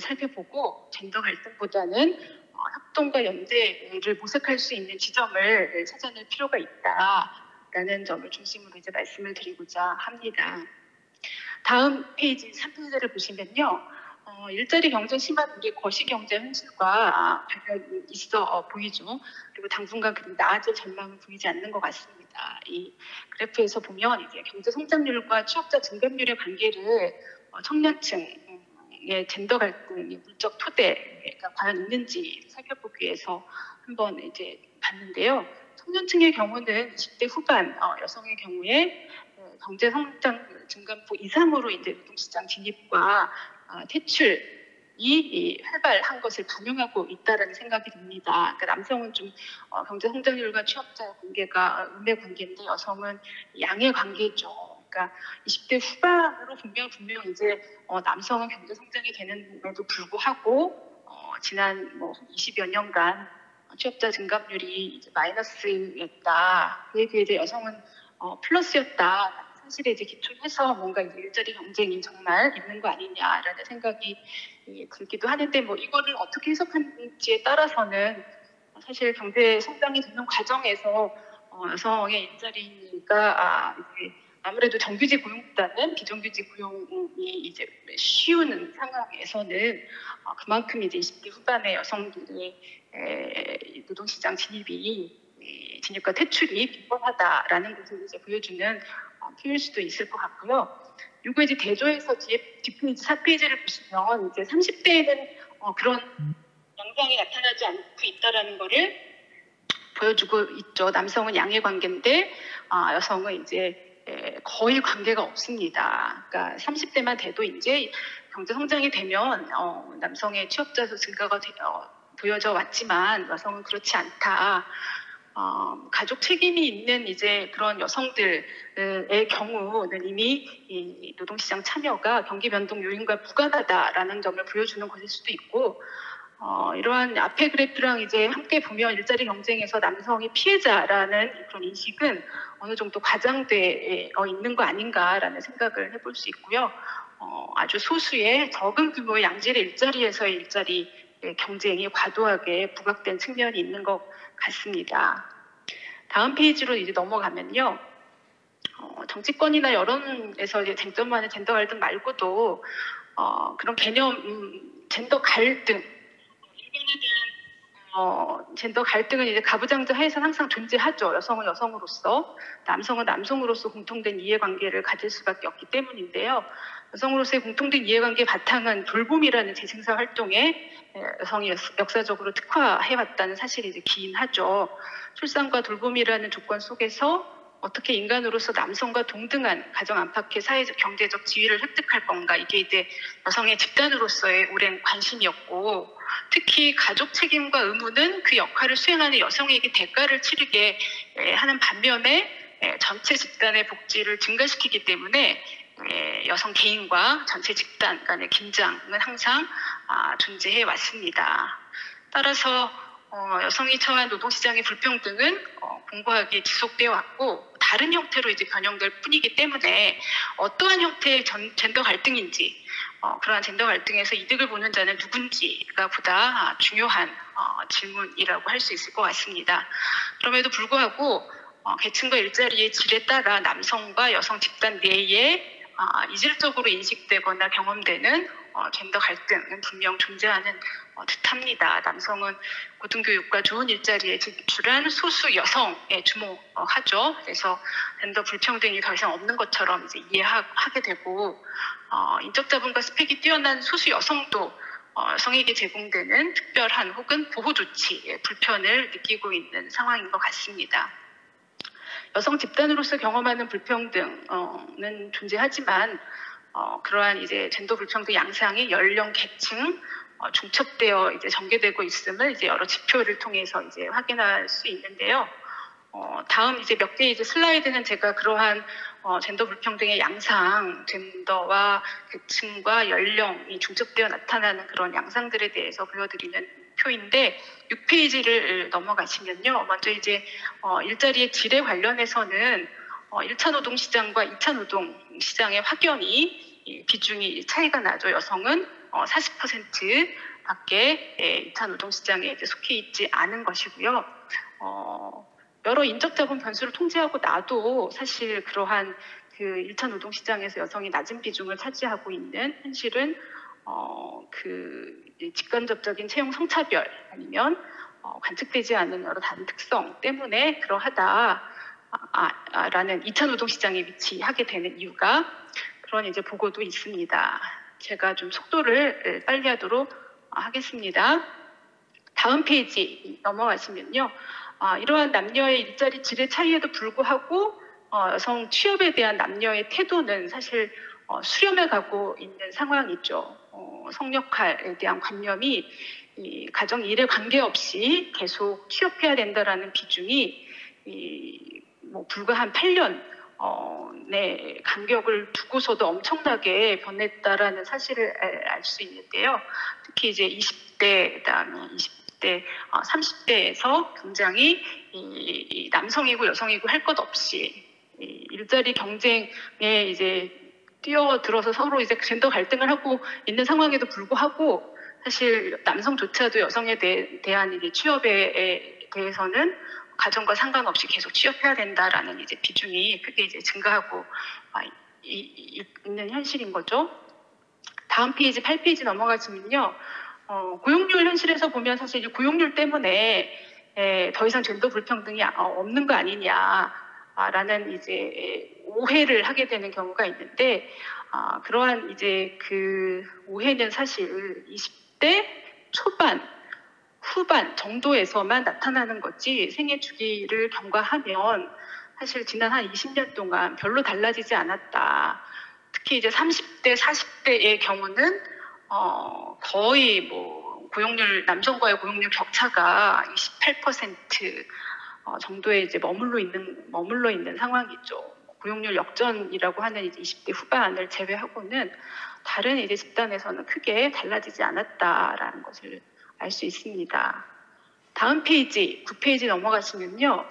살펴보고, 젠더 갈등보다는 협동과 연대를 모색할 수 있는 지점을 찾아낼 필요가 있다라는 점을 중심으로 이제 말씀을 드리고자 합니다. 다음 페이지 3페이지를 보시면요. 일자리 경쟁 심한 우리 거시경제 현실과 관련이 있어 보이죠. 그리고 당분간 그리 나아질 전망은 보이지 않는 것 같습니다. 이 그래프에서 보면 이제 경제 성장률과 취업자 증감률의 관계를 청년층 여성의 젠더 갈등이 물적 토대가 과연 있는지 살펴보기 위해서 한번 이제 봤는데요. 청년층의 경우는 20대 후반 여성의 경우에 경제 성장 증가폭 이상으로 이제 노동시장 진입과 퇴출이 활발한 것을 반영하고 있다라는 생각이 듭니다. 그러니까 남성은 좀 경제 성장률과 취업자 관계가 음의 관계인데 여성은 양의 관계죠. 그러니까 20대 후반으로 분명 이제 남성은 경제 성장이 되는데도 불구하고 지난 20여 년간 취업자 증가율이 이제 마이너스였다. 그에 비해 이제 여성은 플러스였다. 사실에 이제 기초해서 뭔가 이제 일자리 경쟁이 정말 있는 거 아니냐라는 생각이 들기도 하는데 이거를 어떻게 해석하는지에 따라서는 사실 경제 성장이 되는 과정에서 여성의 일자리가 이제 아무래도 정규직 고용보다는 비정규직 고용이 이제 쉬운 상황에서는 그만큼 이제 20대 후반의 여성들의 노동시장 진입과 퇴출이 빈번하다라는 것을 이제 보여주는 표일 수도 있을 것 같고요. 이거 이제 대조해서 뒷페이지 4페이지를 보시면 이제 30대에는 그런 양상이 나타나지 않고 있다라는 거를 보여주고 있죠. 남성은 양의 관계인데 여성은 이제 거의 관계가 없습니다. 그러니까 30대만 돼도 이제 경제 성장이 되면 남성의 취업자 수 증가가 보여져 왔지만 여성은 그렇지 않다. 가족 책임이 있는 이제 그런 여성들의 경우는 이미 이 노동시장 참여가 경기 변동 요인과 무관하다라는 점을 보여주는 것일 수도 있고, 이러한 앞에 그래프랑 이제 함께 보면 일자리 경쟁에서 남성이 피해자라는 그런 인식은 어느 정도 과장돼 있는 거 아닌가라는 생각을 해볼 수 있고요. 아주 소수의 적은 규모의 양질의 일자리에서의 일자리 경쟁이 과도하게 부각된 측면이 있는 것 같습니다. 다음 페이지로 이제 넘어가면요. 정치권이나 여론에서 이제 쟁점화하는 젠더 갈등 말고도 그런 개념 젠더 갈등 젠더 갈등은 이제 가부장제하에서는 항상 존재하죠. 여성은 여성으로서, 남성은 남성으로서 공통된 이해관계를 가질 수밖에 없기 때문인데요. 여성으로서의 공통된 이해관계 바탕은 돌봄이라는 재생산 활동에 여성이 역사적으로 특화해왔다는 사실이 이제 기인하죠. 출산과 돌봄이라는 조건 속에서 어떻게 인간으로서 남성과 동등한 가정 안팎의 사회적 경제적 지위를 획득할 건가, 이게 이제 여성의 집단으로서의 오랜 관심이었고, 특히 가족 책임과 의무는 그 역할을 수행하는 여성에게 대가를 치르게 하는 반면에 전체 집단의 복지를 증가시키기 때문에 여성 개인과 전체 집단 간의 긴장은 항상 존재해 왔습니다. 따라서 여성이 처한 노동시장의 불평등은 공고하게 지속되어 왔고 다른 형태로 이제 변형될 뿐이기 때문에 어떠한 형태의 젠더 갈등인지 그러한 젠더 갈등에서 이득을 보는 자는 누군지가 보다 중요한 질문이라고 할 수 있을 것 같습니다. 그럼에도 불구하고 계층과 일자리의 질에 따라 남성과 여성 집단 내에 이질적으로 인식되거나 경험되는 젠더 갈등은 분명 존재하는 듯합니다. 남성은 고등교육과 좋은 일자리에 진출한 소수 여성에 주목하죠. 그래서 젠더 불평등이 더 이상 없는 것처럼 이제 이해하게 되고, 인적 자본과 스펙이 뛰어난 소수 여성도 여성에게 제공되는 특별한 혹은 보호 조치에 불편을 느끼고 있는 상황인 것 같습니다. 여성 집단으로서 경험하는 불평등은 존재하지만 그러한 이제 젠더 불평등 양상이 연령, 계층, 중첩되어 이제 전개되고 있음을 이제 여러 지표를 통해서 이제 확인할 수 있는데요. 다음 이제 몇 개의 이제 슬라이드는 제가 그러한 젠더 불평등의 양상, 젠더와 계층과 연령이 중첩되어 나타나는 그런 양상들에 대해서 보여드리는 표인데 6페이지를 넘어가시면요. 먼저 이제 일자리의 질에 관련해서는 1차 노동시장과 2차 노동시장의 확연히 비중이 차이가 나죠. 여성은 40% 밖에 2차 노동시장에 이제 속해 있지 않은 것이고요. 여러 인적 자본 변수를 통제하고 나도 사실 그러한 그 1차 노동시장에서 여성이 낮은 비중을 차지하고 있는 현실은 그 직간접적인 채용 성차별 아니면 관측되지 않는 여러 다른 특성 때문에 그러하다라는 2차 노동시장에 위치하게 되는 이유가 그런 이제 보고도 있습니다. 제가 좀 속도를 빨리 하도록 하겠습니다. 다음 페이지 넘어가시면요. 이러한 남녀의 일자리 질의 차이에도 불구하고 여성 취업에 대한 남녀의 태도는 사실 수렴해 가고 있는 상황이죠. 성역할에 대한 관념이 이 가정 일에 관계없이 계속 취업해야 된다라는 비중이 뭐 불과 한 8년 내 간격을 두고서도 엄청나게 변했다라는 사실을 알 수 있는데요. 특히 이제 20대, 그다음에 20대, 30대에서 굉장히 이 남성이고 여성이고 할 것 없이 이 일자리 경쟁에 이제 뛰어들어서 서로 이제 젠더 갈등을 하고 있는 상황에도 불구하고 사실 남성조차도 여성에 대한 이제 취업에 대해서는 가정과 상관없이 계속 취업해야 된다라는 이제 비중이 크게 이제 증가하고 있는 현실인 거죠. 다음 페이지 8페이지 넘어가시면요. 고용률 현실에서 보면 사실 이 고용률 때문에 더 이상 젠더 불평등이 없는 거 아니냐라는 이제 오해를 하게 되는 경우가 있는데 그러한 이제 그 오해는 사실 20대 초반 후반 정도에서만 나타나는 거지 생애 주기를 경과하면 사실 지난 한 20년 동안 별로 달라지지 않았다. 특히 이제 30대, 40대의 경우는 거의 뭐 남성과의 고용률 격차가 28% 정도에 이제 머물러 있는 상황이죠. 고용률 역전이라고 하는 이제 20대 후반을 제외하고는 다른 이제 집단에서는 크게 달라지지 않았다라는 것을 알 수 있습니다. 다음 페이지 9페이지 넘어가시면요.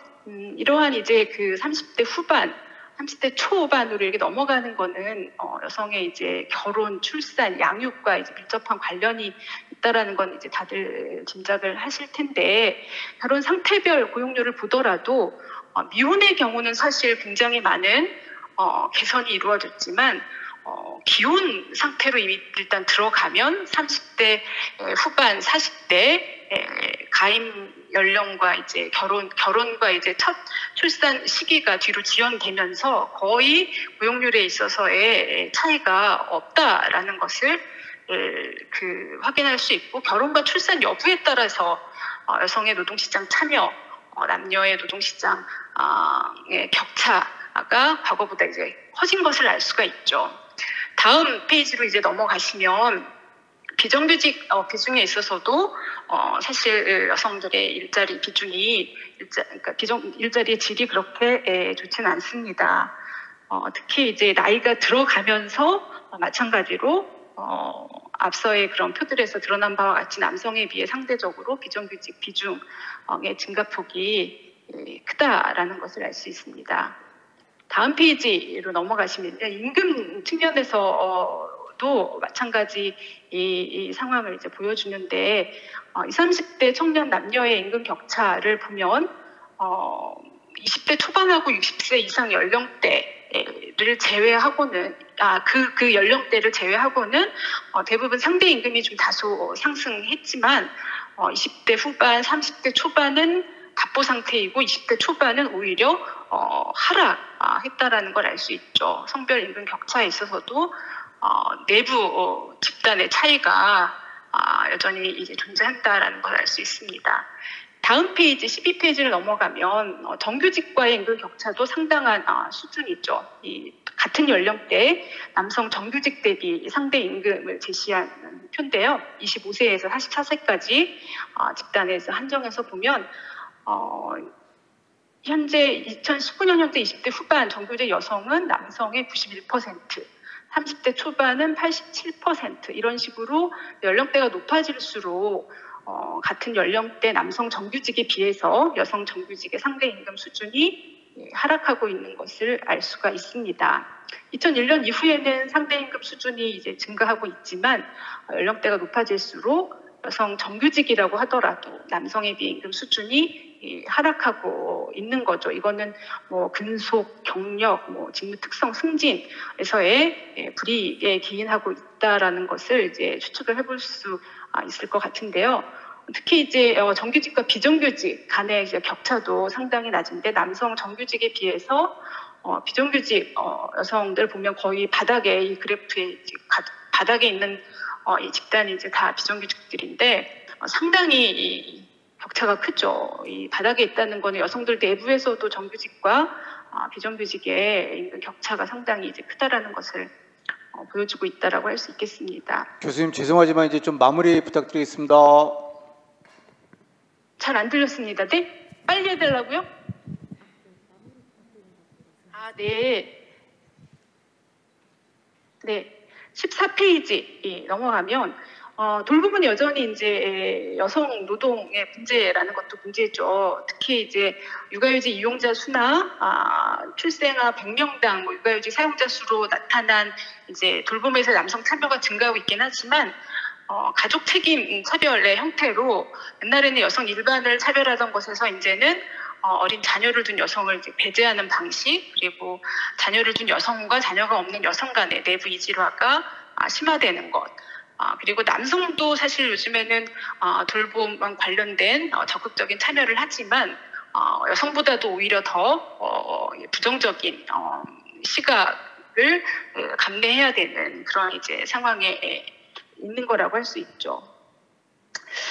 이러한 이제 그 30대 후반, 30대 초반으로 이렇게 넘어가는 거는 여성의 이제 결혼, 출산, 양육과 이제 밀접한 관련이 있다라는 건 이제 다들 짐작을 하실 텐데 결혼 상태별 고용률을 보더라도 미혼의 경우는 사실 굉장히 많은 개선이 이루어졌지만 기혼 상태로 이미 일단 들어가면 30대 후반, 40대 가임 연령과 이제 결혼과 이제 첫 출산 시기가 뒤로 지연되면서 거의 고용률에 있어서의 차이가 없다라는 것을 확인할 수 있고 결혼과 출산 여부에 따라서 여성의 노동시장 참여, 남녀의 노동시장의 격차가 과거보다 이제 커진 것을 알 수가 있죠. 다음 페이지로 이제 넘어가시면 비정규직 비중에 있어서도 사실 여성들의 일자리 비중이 그러니까 일자리의 질이 그렇게 좋지는 않습니다. 특히 이제 나이가 들어가면서 마찬가지로 앞서의 그런 표들에서 드러난 바와 같이 남성에 비해 상대적으로 비정규직 비중의 증가폭이 크다라는 것을 알 수 있습니다. 다음 페이지로 넘어가시면 임금 측면에서도 마찬가지 이 상황을 이제 보여주는데 20, 30대 청년 남녀의 임금 격차를 보면 20대 초반하고 60세 이상 연령대를 제외하고는 그 연령대를 제외하고는 대부분 상대 임금이 좀 다소 상승했지만 20대 후반, 30대 초반은 답보 상태이고 20대 초반은 오히려 하락했다라는 걸 알 수 있죠. 성별 임금 격차에 있어서도 내부 집단의 차이가 여전히 이제 존재한다라는 걸 알 수 있습니다. 다음 페이지 12페이지를 넘어가면 정규직과의 임금 격차도 상당한 수준이 있죠. 이 같은 연령대 남성 정규직 대비 상대 임금을 제시한 표인데요. 25세에서 44세까지 집단에서 한정해서 보면 현재 2019년 현재 20대 후반 정규직 여성은 남성의 91%, 30대 초반은 87% 이런 식으로 연령대가 높아질수록 같은 연령대 남성 정규직에 비해서 여성 정규직의 상대 임금 수준이 하락하고 있는 것을 알 수가 있습니다. 2001년 이후에는 상대 임금 수준이 이제 증가하고 있지만 연령대가 높아질수록 여성 정규직이라고 하더라도 남성에 비해 임금 수준이 하락하고 있는 거죠. 이거는 뭐 근속, 경력, 뭐 직무 특성 승진에서의 불이익에 기인하고 있다라는 것을 이제 추측을 해볼 수 있을 것 같은데요. 특히 이제 정규직과 비정규직 간의 이제 격차도 상당히 낮은데 남성 정규직에 비해서 비정규직 여성들 보면 거의 바닥에 이 그래프의 바닥에 있는 이 집단이 이제 다 비정규직들인데 상당히 이 격차가 크죠. 이 바닥에 있다는 거는 여성들 내부에서도 정규직과 비정규직의 임금 격차가 상당히 이제 크다라는 것을 보여주고 있다라고 할 수 있겠습니다. 교수님 죄송하지만 이제 좀 마무리 부탁드리겠습니다. 잘 안 들렸습니다. 네? 빨리 해달라고요? 네. 네. 14페이지 넘어가면 돌봄은 여전히 이제 여성 노동의 문제라는 것도 문제죠. 특히 이제 육아휴직 이용자 수나 출생아 100명당 육아휴직 사용자 수로 나타난 이제 돌봄에서 남성 참여가 증가하고 있긴 하지만 가족 책임 차별의 형태로 옛날에는 여성 일반을 차별하던 것에서 이제는 어린 자녀를 둔 여성을 이제 배제하는 방식, 그리고 자녀를 둔 여성과 자녀가 없는 여성 간의 내부 이질화가 심화되는 것. 그리고 남성도 사실 요즘에는 돌봄 관련된 적극적인 참여를 하지만 여성보다도 오히려 더 부정적인 시각을 감내해야 되는 그런 이제 상황에 있는 거라고 할 수 있죠.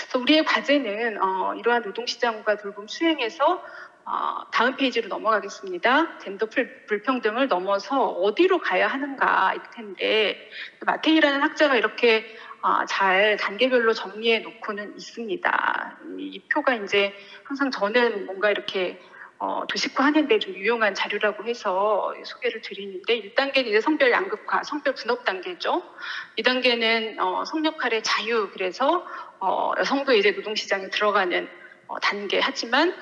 그래서 우리의 과제는 이러한 노동시장과 돌봄 수행에서 다음 페이지로 넘어가겠습니다. 젠더 불평등을 넘어서 어디로 가야 하는가일 텐데 마테이라는 학자가 이렇게 잘 단계별로 정리해 놓고는 있습니다. 이 표가 이제 항상 저는 뭔가 이렇게 도식화하는데 좀 유용한 자료라고 해서 소개를 드리는데 1단계는 이제 성별 양극화, 성별 분업 단계죠. 2단계는 성역할의 자유, 그래서 여성도 이제 노동시장에 들어가는 단계. 하지만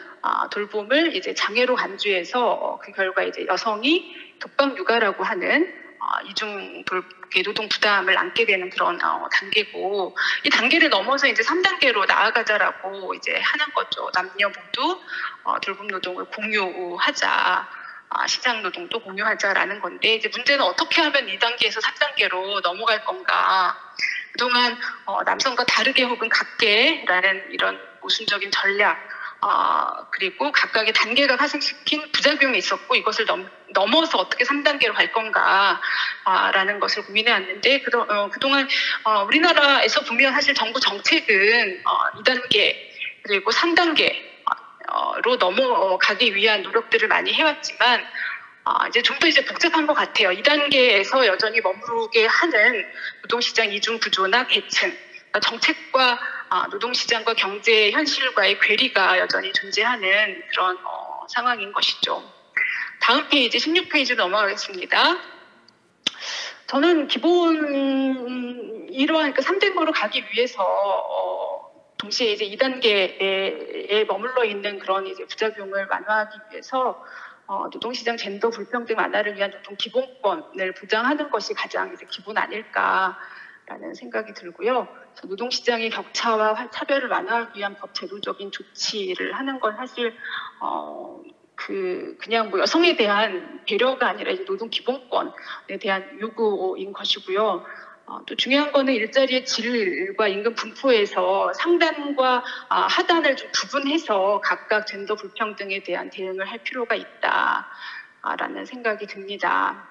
돌봄을 이제 장애로 간주해서 그 결과 이제 여성이 독박 육아라고 하는 이중 노동 부담을 안게 되는 그런 단계고, 이 단계를 넘어서 이제 3단계로 나아가자라고 이제 하는 거죠. 남녀 모두 돌봄 노동을 공유하자, 시장 노동도 공유하자라는 건데, 이제 문제는 어떻게 하면 2단계에서 3단계로 넘어갈 건가. 그동안 남성과 다르게 혹은 같게라는 이런 모순적인 전략, 그리고 각각의 단계가 파생시킨 부작용이 있었고, 이것을 넘어서 어떻게 3단계로 갈 건가 라는 것을 고민해 왔는데, 그동안 우리나라에서 보면 사실 정부 정책은 2단계 그리고 3단계로 넘어가기 위한 노력들을 많이 해왔지만 이제 좀 더 이제 복잡한 것 같아요. 2단계에서 여전히 머무르게 하는 노동시장 이중 구조나 계층, 정책과 노동시장과 경제 현실과의 괴리가 여전히 존재하는 그런 상황인 것이죠. 다음 페이지 16페이지로 넘어가겠습니다. 저는 기본 이러한 3단계로 가기 위해서 동시에 이제 2단계에 머물러 있는 그런 이제 부작용을 완화하기 위해서 노동시장 젠더 불평등 완화를 위한 노동 기본권을 보장하는 것이 가장 이제 기본 아닐까라는 생각이 들고요. 노동시장의 격차와 차별을 완화하기 위한 법 제도적인 조치를 하는 건 사실 그냥 뭐 여성에 대한 배려가 아니라 이제 노동 기본권에 대한 요구인 것이고요. 또 중요한 거는 일자리의 질과 임금 분포에서 상단과 하단을 좀 구분해서 각각 젠더 불평등에 대한 대응을 할 필요가 있다라는 생각이 듭니다.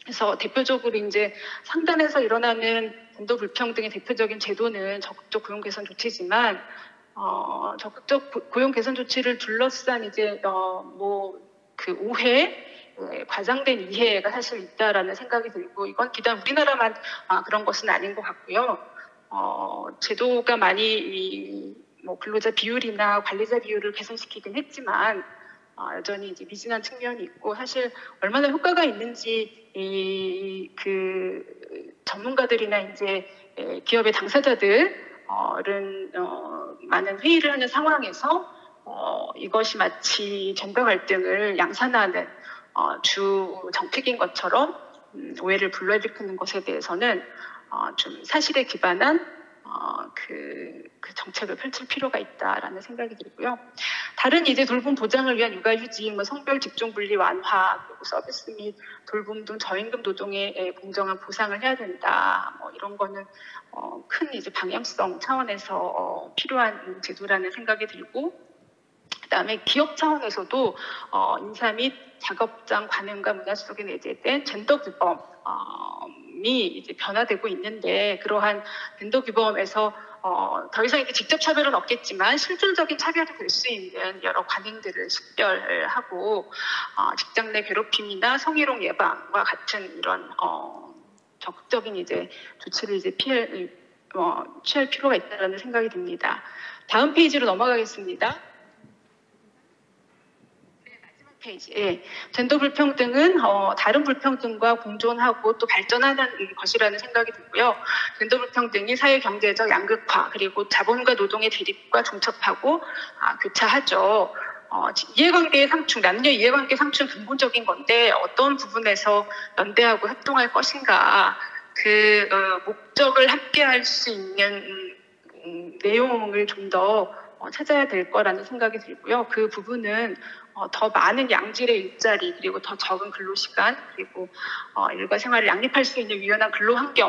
그래서 대표적으로 이제 상단에서 일어나는 젠더 불평등의 대표적인 제도는 적극적 고용 개선 조치지만 적극적 고용 개선 조치를 둘러싼 이제 오해, 과장된 이해가 사실 있다라는 생각이 들고, 이건 비단 우리나라만 그런 것은 아닌 것 같고요. 제도가 많이 근로자 비율이나 관리자 비율을 개선시키긴 했지만 여전히 이제 미진한 측면이 있고, 사실 얼마나 효과가 있는지 전문가들이나 이제 기업의 당사자들은 많은 회의를 하는 상황에서 이것이 마치 젠더 갈등을 양산하는 주 정책인 것처럼 오해를 불러일으키는 것에 대해서는 좀 사실에 기반한 그 정책을 펼칠 필요가 있다라는 생각이 들고요. 다른 이제 돌봄 보장을 위한 육아휴직, 성별 직종 분리 완화, 그리고 서비스 및 돌봄 등 저임금 노동의 공정한 보상을 해야 된다. 이런 거는 큰 이제 방향성 차원에서 필요한 제도라는 생각이 들고, 그다음에 기업 차원에서도 인사 및 작업장 관행과 문화 속에 내재된 젠더 규범이 규범이 이제 변화되고 있는데 그러한 젠더 규범에서 더 이상 이제 직접 차별은 없겠지만 실질적인 차별이 될 수 있는 여러 관행들을 식별하고 직장 내 괴롭힘이나 성희롱 예방과 같은 이런 적극적인 이제 조치를 이제 취할 필요가 있다는 생각이 듭니다. 다음 페이지로 넘어가겠습니다. 페이지. 예. 젠더 불평등은 다른 불평등과 공존하고 또 발전하는 것이라는 생각이 들고요. 젠더 불평등이 사회 경제적 양극화 그리고 자본과 노동의 대립과 중첩하고 교차하죠. 이해관계의 상충, 남녀 이해관계 상충 근본적인 건데 어떤 부분에서 연대하고 협동할 것인가 그 목적을 함께할 수 있는 내용을 좀 더 찾아야 될 거라는 생각이 들고요. 그 부분은 더 많은 양질의 일자리 그리고 더 적은 근로시간 그리고 일과 생활을 양립할 수 있는 유연한 근로 환경을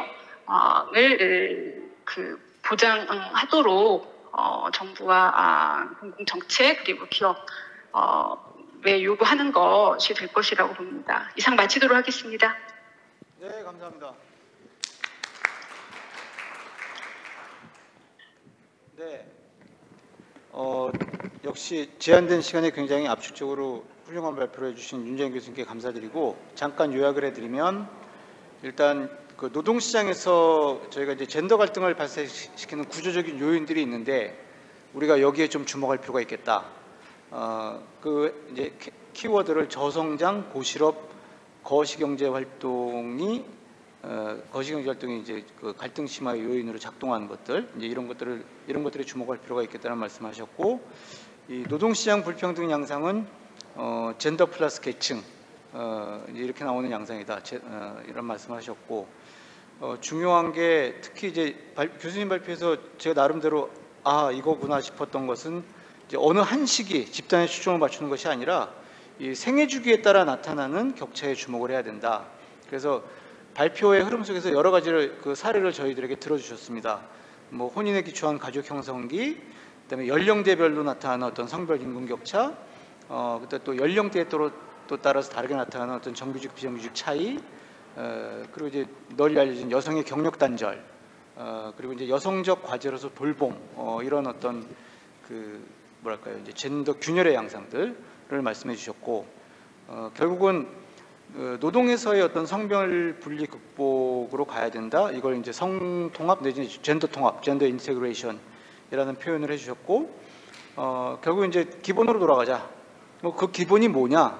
보장하도록 정부와 공공정책 그리고 기업에 요구하는 것이 될 것이라고 봅니다. 이상 마치도록 하겠습니다. 네, 감사합니다. 네. 역시 제한된 시간에 굉장히 압축적으로 훌륭한 발표를 해주신 윤재인 교수님께 감사드리고 잠깐 요약을 해드리면 일단 그 노동시장에서 저희가 이제 젠더 갈등을 발생시키는 구조적인 요인들이 있는데 우리가 여기에 좀 주목할 필요가 있겠다. 그 이제 키워드를 저성장, 고실업, 거시경제 활동이 이제 그 갈등 심화의 요인으로 작동하는 것들, 이제 이런 것들에 주목할 필요가 있겠다는 말씀하셨고, 이 노동시장 불평등 양상은 젠더 플러스 계층 이제 이렇게 나오는 양상이다. 이런 말씀하셨고, 중요한 게 특히 이제 교수님 발표에서 제가 나름대로 이거구나 싶었던 것은 이제 어느 한 시기 집단에 초점을 맞추는 것이 아니라 이 생애 주기에 따라 나타나는 격차에 주목을 해야 된다. 그래서 발표의 흐름 속에서 여러 가지를 그 사례를 저희들에게 들어주셨습니다. 뭐 혼인에 기초한 가족 형성기, 그다음에 연령대별로 나타나는 어떤 성별 임금 격차, 그때 또 연령대에 또 따라서 다르게 나타나는 어떤 정규직 비정규직 차이, 그리고 이제 널리 알려진 여성의 경력 단절, 그리고 이제 여성적 과제로서 돌봄, 이런 어떤 그 뭐랄까요, 이제 젠더 균열의 양상들을 말씀해 주셨고, 결국은 노동에서의 어떤 성별 분리 극복으로 가야 된다. 이걸 이제 성통합 내지 젠더 통합, 젠더 인테그레이션이라는 표현을 해주셨고, 결국 이제 기본으로 돌아가자. 뭐 그 기본이 뭐냐?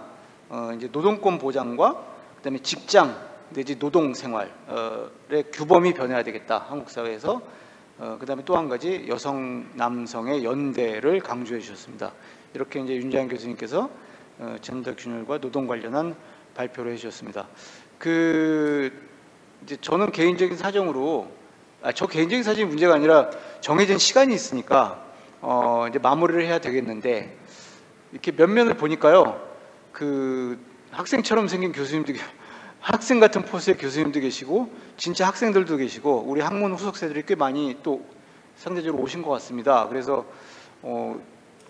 이제 노동권 보장과 그다음에 직장 내지 노동 생활의 규범이 변해야 되겠다. 한국 사회에서. 그다음에 또 한 가지 여성 남성의 연대를 강조해 주셨습니다. 이렇게 이제 윤재인 교수님께서 젠더 균열과 노동 관련한 발표를 해주셨습니다. 이제 저는 개인적인 사정으로 저 개인적인 사정이 문제가 아니라 정해진 시간이 있으니까 이제 마무리를 해야 되겠는데 이렇게 몇 면을 보니까요, 그 학생처럼 생긴 교수님도 학생 같은 포스의 교수님도 계시고 진짜 학생들도 계시고 우리 학문 후속세들이 꽤 많이 또 상대적으로 오신 것 같습니다. 그래서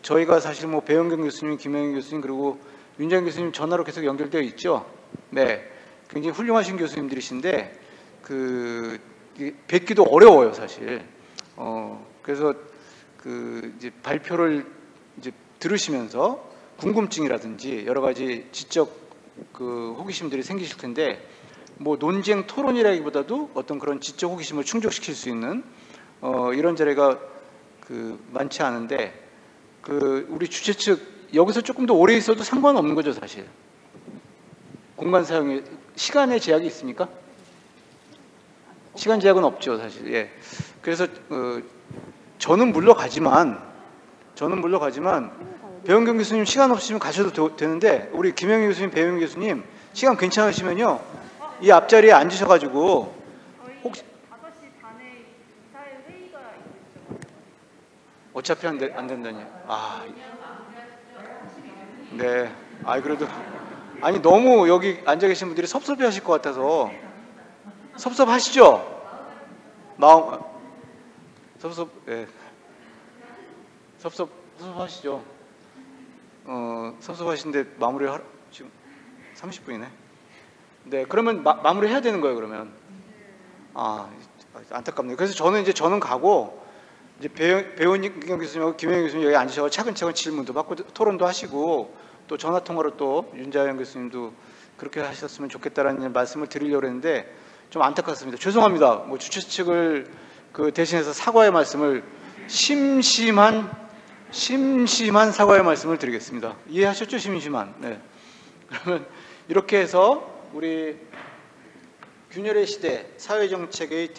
저희가 사실 뭐 배영경 교수님, 김영희 교수님 그리고 윤재인 교수님 전화로 계속 연결되어 있죠. 네, 굉장히 훌륭하신 교수님들이신데 뵙기도 어려워요, 사실. 그래서 이제 발표를 이제 들으시면서 궁금증이라든지 여러 가지 지적 호기심들이 생기실 텐데 뭐 논쟁 토론이라기보다도 어떤 그런 지적 호기심을 충족시킬 수 있는 이런 자리가 많지 않은데 우리 주최 측 여기서 조금 더 오래 있어도 상관없는 거죠, 사실. 공간 사용에 시간에 제약이 있습니까? 시간 제약은 없죠, 사실. 예. 그래서 저는 물러가지만 배영경 교수님 시간 없으시면 가셔도 되는데 우리 김영희 교수님, 배영경 교수님 시간 괜찮으시면요 이 앞자리에 앉으셔가지고 혹시 5시 반에 이사회 회의가 있죠. 어차피 안 된다니. 네. 그래도 너무 여기 앉아 계신 분들이 섭섭해하실 것 같아서 섭섭하시죠? 마음 섭섭하시죠? 섭섭하신데 마무리를 지금 30분이네. 네, 그러면 마무리 해야 되는 거예요, 그러면. 안타깝네요. 그래서 저는 가고 이제 배우님 교수님하고 김영희 교수님 여기 앉으셔서 차근차근 질문도 받고 토론도 하시고 또 전화 통화로 또 윤자영 교수님도 그렇게 하셨으면 좋겠다라는 말씀을 드리려고 했는데 좀 안타깝습니다. 죄송합니다. 뭐 주최 측을 그 대신해서 사과의 말씀을 심심한 사과의 말씀을 드리겠습니다. 이해하셨죠? 심심한. 네. 그러면 이렇게 해서 우리 균열의 시대 사회정책의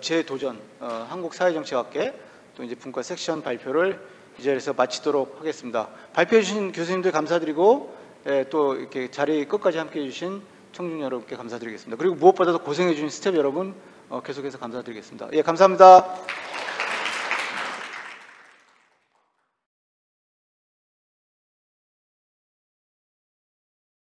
재도전 한국사회정책학회 또 이제 분과 섹션 발표를 이 자리에서 마치도록 하겠습니다. 발표해 주신 교수님들 감사드리고 또 이렇게 자리 끝까지 함께해 주신 청중 여러분께 감사드리겠습니다. 그리고 무엇보다도 고생해 주신 스태프 여러분 계속해서 감사드리겠습니다. 예, 감사합니다.